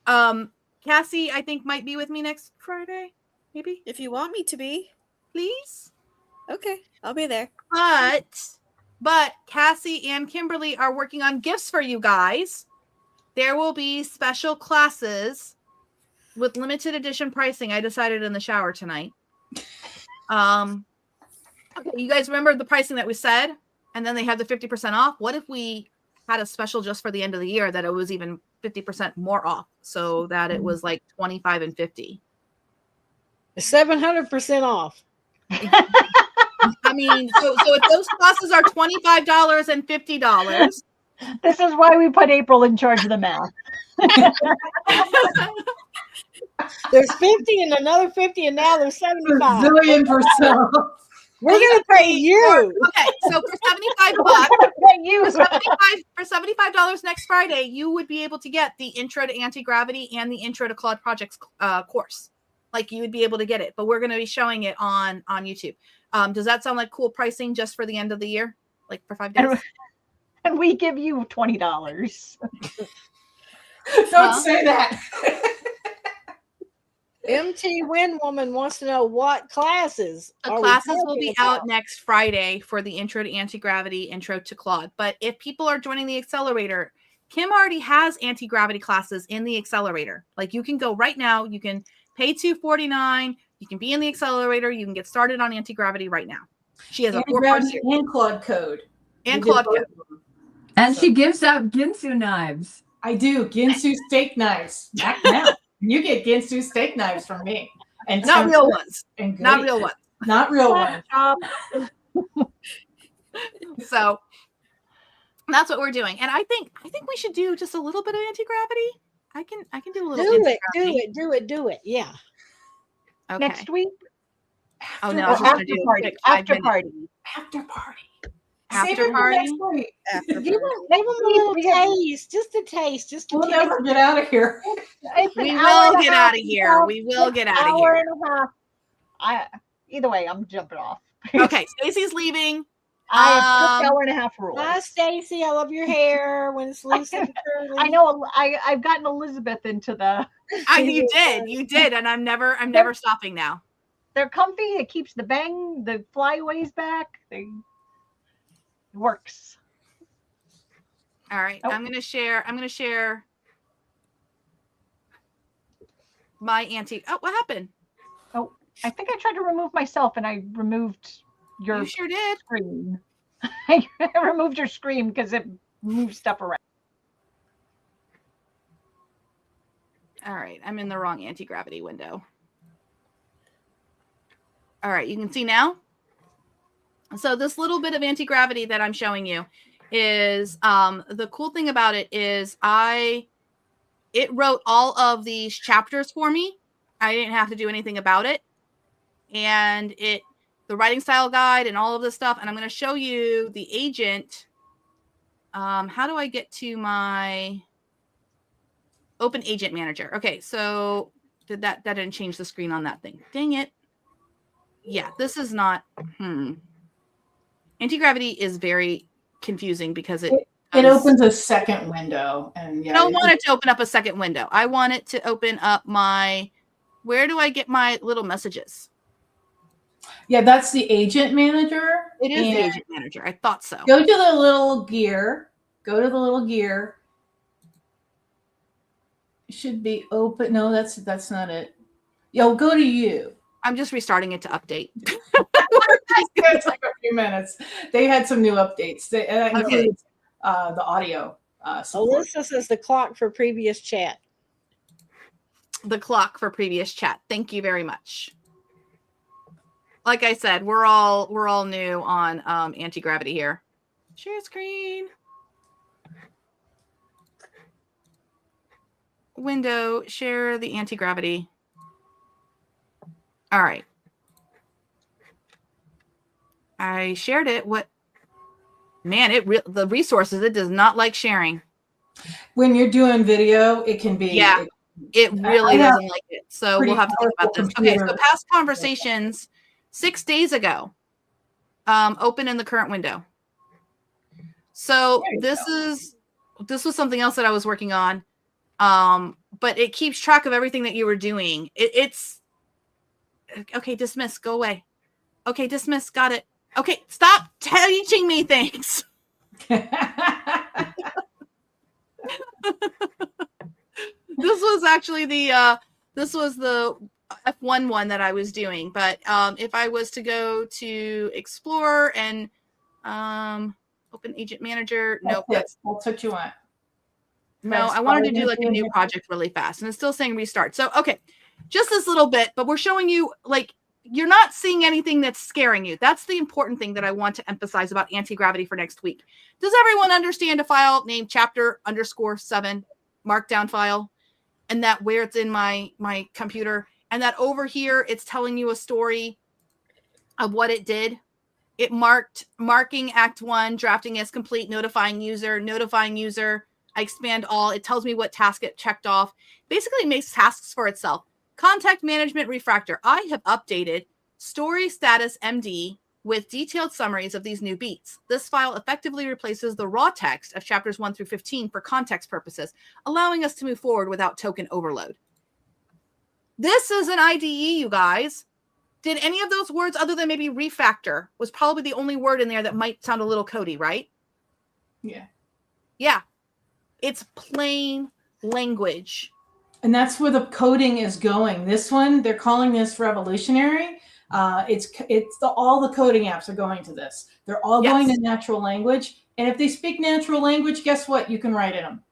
Cassie, I think, might be with me next Friday, maybe. If you want me to be. Please. Okay, I'll be there. But Cassie and Kimberly are working on gifts for you guys. There will be special classes with limited edition pricing. I decided in the shower tonight. Okay, you guys remember the pricing that we said? And then they have the 50% off. What if we had a special just for the end of the year that it was even 50% more off, so that it was like 25 and 50? 700% off. I mean, so if those classes are $25 and $50. This is why we put April in charge of the math. There's 50 and another 50, and now there's 75. Zillion %. We're gonna pay you. Okay, so for $75, for $75 next Friday, you would be able to get the Intro to Anti-Gravity and the Intro to Claude Projects course. Like you would be able to get it, but we're going to be showing it on YouTube. Does that sound like cool pricing just for the end of the year, like for 5 days? And we give you $20. Don't say that. MT Win Woman wants to know what classes. The are we classes will talking be about? out next Friday for the Intro to Anti-Gravity, Intro to Claude. But if people are joining the accelerator, Kim already has anti-gravity classes in the accelerator. Like you can go right now, you can pay $249, you can be in the accelerator, you can get started on anti-gravity right now. She has a 4-part series. And Claude Code. And Claude Code. And she gives out Ginsu knives. I do. Ginsu steak knives. Now. You get Ginsu steak knives from me. And not real ones. And not real ones. Not real ones. So that's what we're doing. And I think we should do just a little bit of anti-gravity. I can do a little Do it. Yeah. Okay. Next week? Oh no, I was just gonna do After party. After party. After party. Give them a little taste, just a taste, just. We'll never get out of here. We will get out of here. We will get out of here. Hour and a half. Either way, I'm jumping off. Okay, Stacy's leaving. I have 6 hour and a half rule. Hi, Stacy. I love your hair when it's loose and curly. I know. I've gotten Elizabeth into the. You did, and I'm never stopping now. They're comfy. It keeps the flyaways back. It works. All right, I'm gonna share my anti. Oh, what happened? Oh, I think I tried to remove myself, and I removed your. You sure did. Screen. I removed your screen because it moves stuff around. All right, I'm in the wrong anti-gravity window. All right, you can see now. So this little bit of anti-gravity that I'm showing you is the cool thing about it is it wrote all of these chapters for me. I didn't have to do anything about it. And the writing style guide and all of this stuff. And I'm going to show you the agent. How do I get to my open agent manager? Okay, so that didn't change the screen on that thing. Dang it. Yeah, this is not. Anti-gravity is very confusing because it opens a second window, and I don't want it to open up a second window. I want it to open up where do I get my little messages? Yeah, that's the agent manager. It is the agent manager. I thought so. Go to the little gear. It should be open. No, that's not it. Yo, go to you. I'm just restarting it to update. It's like a few minutes. They had some new updates. That includes the audio support. Alyssa says the clock for previous chat. The clock for previous chat. Thank you very much. Like I said, we're all new on anti-gravity here. Share screen. Window, share the anti-gravity. All right. I shared it. What? Man, the resources, it does not like sharing. When you're doing video, it can be. Yeah, it really doesn't like it. So we'll have to think about this. Okay, so past conversations 6 days ago. Open in the current window. So this was something else that I was working on. But it keeps track of everything that you were doing. It's okay, dismiss, go away. Okay, dismiss, got it. Okay, stop teaching me things. This was actually the F1 one that I was doing. But if I was to go to explore and open agent manager, nope. That's what you want. No, I wanted to do like a new project really fast, and it's still saying restart. So, okay, just this little bit, but we're showing you like you're not seeing anything that's scaring you. That's the important thing that I want to emphasize about anti-gravity for next week. Does everyone understand a file named chapter_7 markdown file, and that where it's in my computer, and that over here it's telling you a story of what it did? it marking Act 1, drafting as complete, notifying user. I expand all. It tells me what task it checked off. Basically, it makes tasks for itself. Contact Management Refactor. I have updated Story Status MD with detailed summaries of these new beats. This file effectively replaces the raw text of chapters 1 through 15 for context purposes, allowing us to move forward without token overload. This is an IDE, you guys. Did any of those words, other than maybe refactor, was probably the only word in there that might sound a little codey, right? Yeah. Yeah. It's plain language. And that's where the coding is going. This one, they're calling this revolutionary. All the coding apps are going to this. They're all going to natural language. And if they speak natural language, guess what? You can write in them.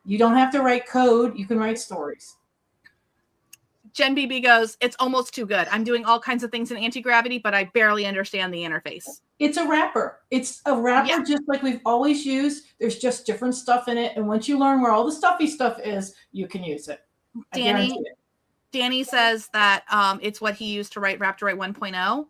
You don't have to write code. You can write stories. Jen BB goes, it's almost too good. I'm doing all kinds of things in anti-gravity, but I barely understand the interface. It's a wrapper. It's a wrapper just like we've always used. There's just different stuff in it. And once you learn where all the stuffy stuff is, you can use it. Danny says that it's what he used to write Raptorite 1.0.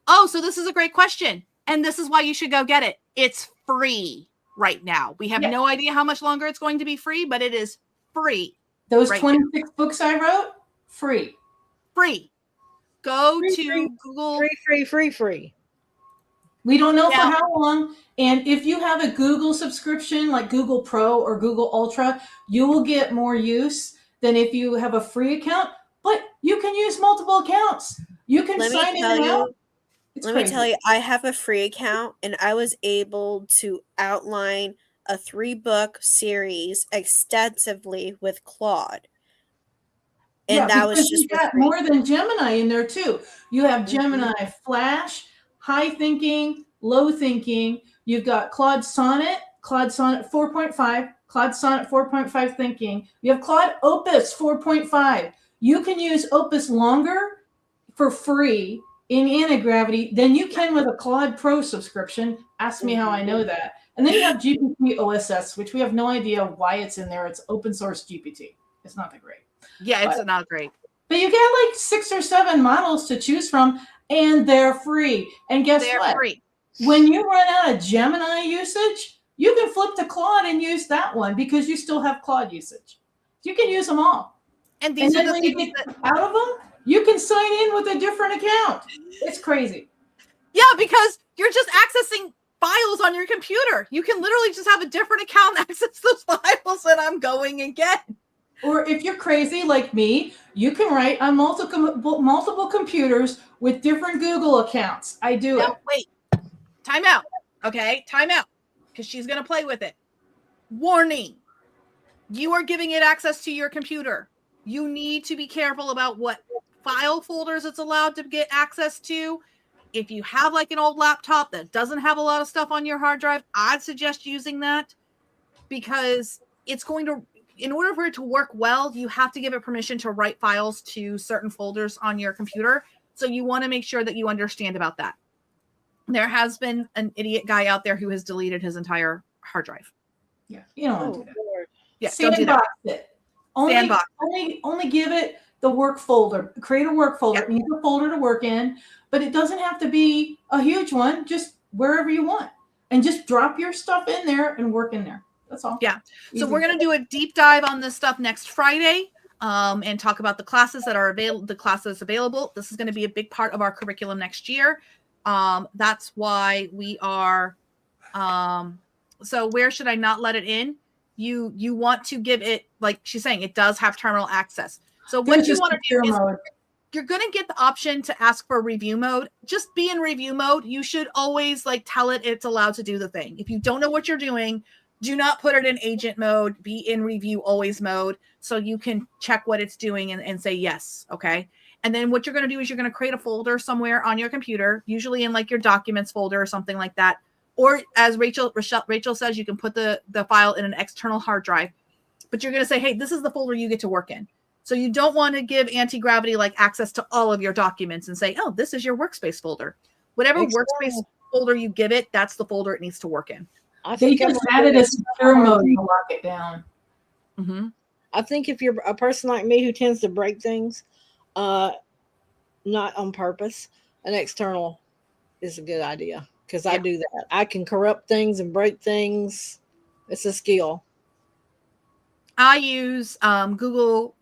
Oh, so this is a great question. And this is why you should go get it. It's free right now. We have no idea how much longer it's going to be free, but it is free. Those 26 books I wrote, free. Free. Go to Google. Free. We don't know for how long. And if you have a Google subscription like Google Pro or Google Ultra, you will get more use than if you have a free account. But you can use multiple accounts. You can sign in and out. Let me tell you, I have a free account and I was able to outline a 3-book series extensively with Claude. And that was just got more than Gemini in there too. You have Gemini Flash, high thinking, low thinking. You've got Claude Sonnet 4.5, Claude Sonnet 4.5 thinking. You have Claude Opus 4.5. You can use Opus longer for free in anti-gravity than you can with a Claude Pro subscription. Ask me how I know that. And then you have GPT OSS, which we have no idea why it's in there. It's open source GPT. It's not that great. Yeah, it's not great. But you get like 6 or 7 models to choose from, and they're free. And guess what? They're free. When you run out of Gemini usage, you can flip to Claude and use that one because you still have Claude usage. You can use them all. And these are then the when you things get out of them, you can sign in with a different account. It's crazy. Yeah, because you're just accessing files on your computer. You can literally just have a different account access those files that I'm going and get. Or if you're crazy like me, you can write on multiple computers with different Google accounts. I do it. Wait. Time out. Okay, time out. Because she's going to play with it. Warning. You are giving it access to your computer. You need to be careful about what file folders it's allowed to get access to. If you have like an old laptop that doesn't have a lot of stuff on your hard drive, I'd suggest using that because it's going to, in order for it to work well, you have to give it permission to write files to certain folders on your computer. So you want to make sure that you understand about that. There has been an idiot guy out there who has deleted his entire hard drive. Yeah, you don't want to do that. Yeah, Sandbox it. Only give it the work folder. Create a work folder. It needs a folder to work in, but it doesn't have to be a huge one. Just wherever you want, and just drop your stuff in there and work in there. That's all. Yeah. So we're going to do a deep dive on this stuff next Friday, and talk about the classes that are available. The classes available. This is going to be a big part of our curriculum next year. That's why we are. So where should I not let it in? You want to give it, like she's saying, it does have terminal access. So what you want to do is you're going to get the option to ask for review mode. Just be in review mode. You should always like tell it it's allowed to do the thing. If you don't know what you're doing, do not put it in agent mode. Be in review always mode so you can check what it's doing and say yes. Okay. And then what you're going to do is you're going to create a folder somewhere on your computer, usually in like your documents folder or something like that. Or as Rachel says, you can put the file in an external hard drive, but you're going to say, hey, this is the folder you get to work in. So you don't want to give anti-gravity like access to all of your documents and say, oh, this is your workspace folder. Whatever workspace folder you give it, that's the folder it needs to work in. They just added a secure mode to lock it down. Mm-hmm. I think if you're a person like me who tends to break things, not on purpose, an external is a good idea because I do that. I can corrupt things and break things. It's a skill. I use Google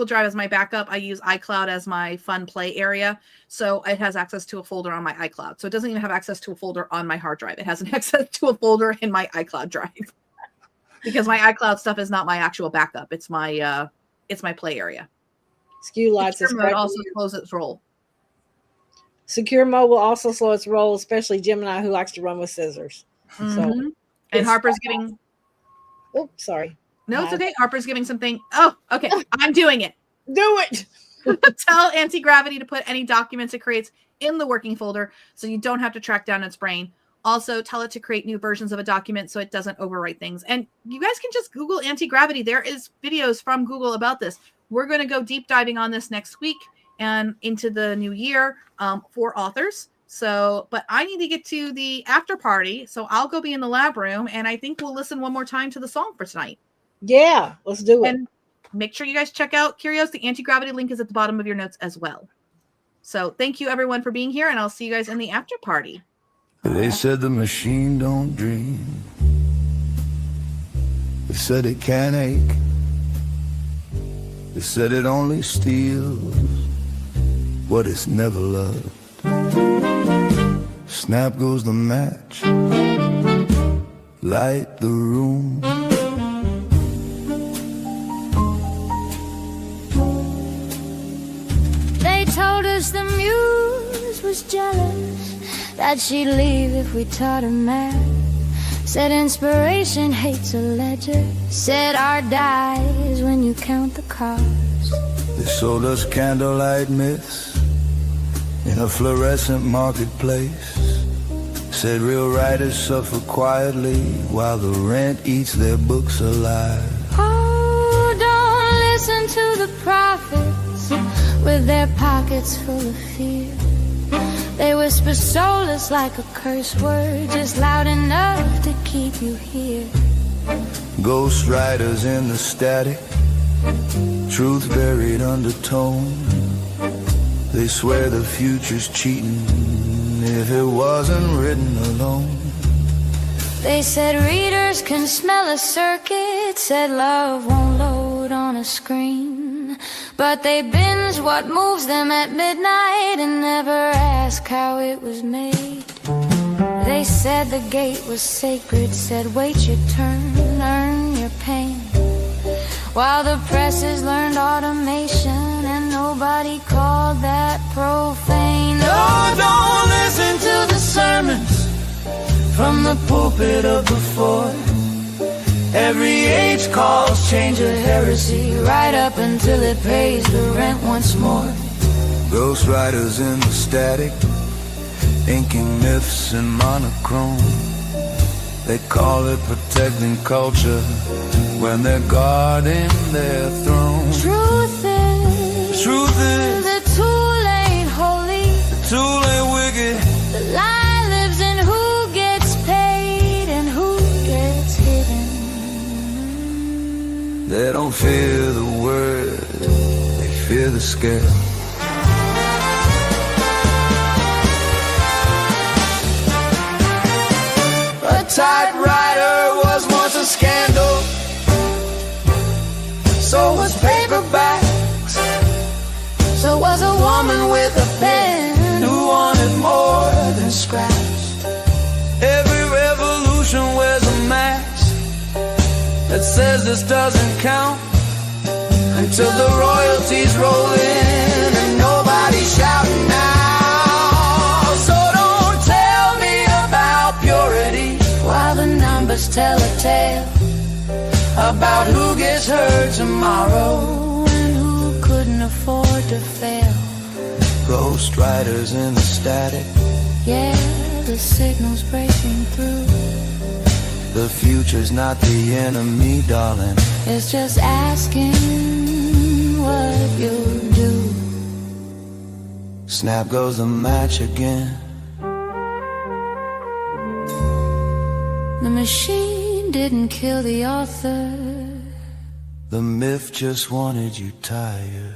Drive as my backup. I use iCloud as my fun play area. So it has access to a folder on my iCloud. So it doesn't even have access to a folder on my hard drive. It has an access to a folder in my iCloud drive. Because my iCloud stuff is not my actual backup. It's my play area. SKU lights is mode also slows its roll. Secure mode will also slow its roll, especially Gemini, who likes to run with scissors. So, and Harper's giving. Oh, sorry. No, it's okay. Harper's giving something. Oh, okay. I'm doing it. Do it. Tell anti-gravity to put any documents it creates in the working folder so you don't have to track down its brain. Also, tell it to create new versions of a document so it doesn't overwrite things. And you guys can just Google anti-gravity. There is videos from Google about this. We're going to go deep diving on this next week and into the new year for authors. So, but I need to get to the after party. So I'll go be in the lab room and I think we'll listen one more time to the song for tonight. Yeah, let's do it. And make sure you guys check out Curios. The anti-gravity link is at the bottom of your notes as well. So thank you everyone for being here and I'll see you guys in the after party. They said the machine don't dream. They said it can't ache. They said it only steals what it's never loved. Snap goes the match. Light the room. They told us the muse was jealous that she'd leave if we taught her math. Said inspiration hates a ledger. Said art dies when you count the cars. They sold us candlelight myths in a fluorescent marketplace. Said real writers suffer quietly while the rent eats their books alive. Oh, don't listen to the prophets with their pockets full of fear. They whisper soulless like a curse word, just loud enough to keep you here. Ghost riders in the static, truth buried undertone. They swear the future's cheating if it wasn't written alone. They said readers can smell a circuit, said love won't load on a screen. But they binge what moves them at midnight and never ask how it was made. They said the gate was sacred, said wait your turn, earn your pain. While the presses learned automation and nobody called that profane. No, don't listen to the sermons from the pulpit of the fort. Every age calls change a heresy, right up until it pays the rent once more. Ghost riders in the static, inking myths in monochrome. They call it protecting culture when they're guarding their throne. Truth is the tool ain't holy, the tool ain't wicked. The lie lives in who gets paid and who gets hidden. They don't fear the word, they fear the scale. A typewriter was once a scandal, so was paperbacks. So was a woman with a pen who wanted more than scraps. Every revolution wears a mask that says this doesn't count until the royalties roll in and nobody's shouting now. So don't tell me about purity while the numbers tell a tale about who gets hurt tomorrow and who couldn't afford to fail. Ghost riders in the static, yeah, the signal's breaking through. The future's not the enemy, darling. It's just asking what you'll do. Snap goes the match again. The machine didn't kill the author. The myth just wanted you tired.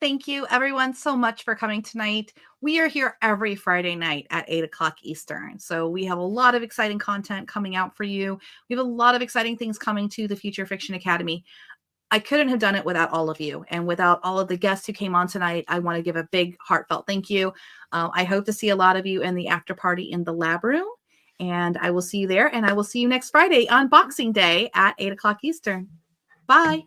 Thank you, everyone, so much for coming tonight. We are here every Friday night at 8 o'clock Eastern. So we have a lot of exciting content coming out for you. We have a lot of exciting things coming to the Future Fiction Academy. I couldn't have done it without all of you and without all of the guests who came on tonight. I want to give a big heartfelt thank you. I hope to see a lot of you in the after party in the lab room. And I will see you there. And I will see you next Friday on Boxing Day at 8 o'clock Eastern. Bye.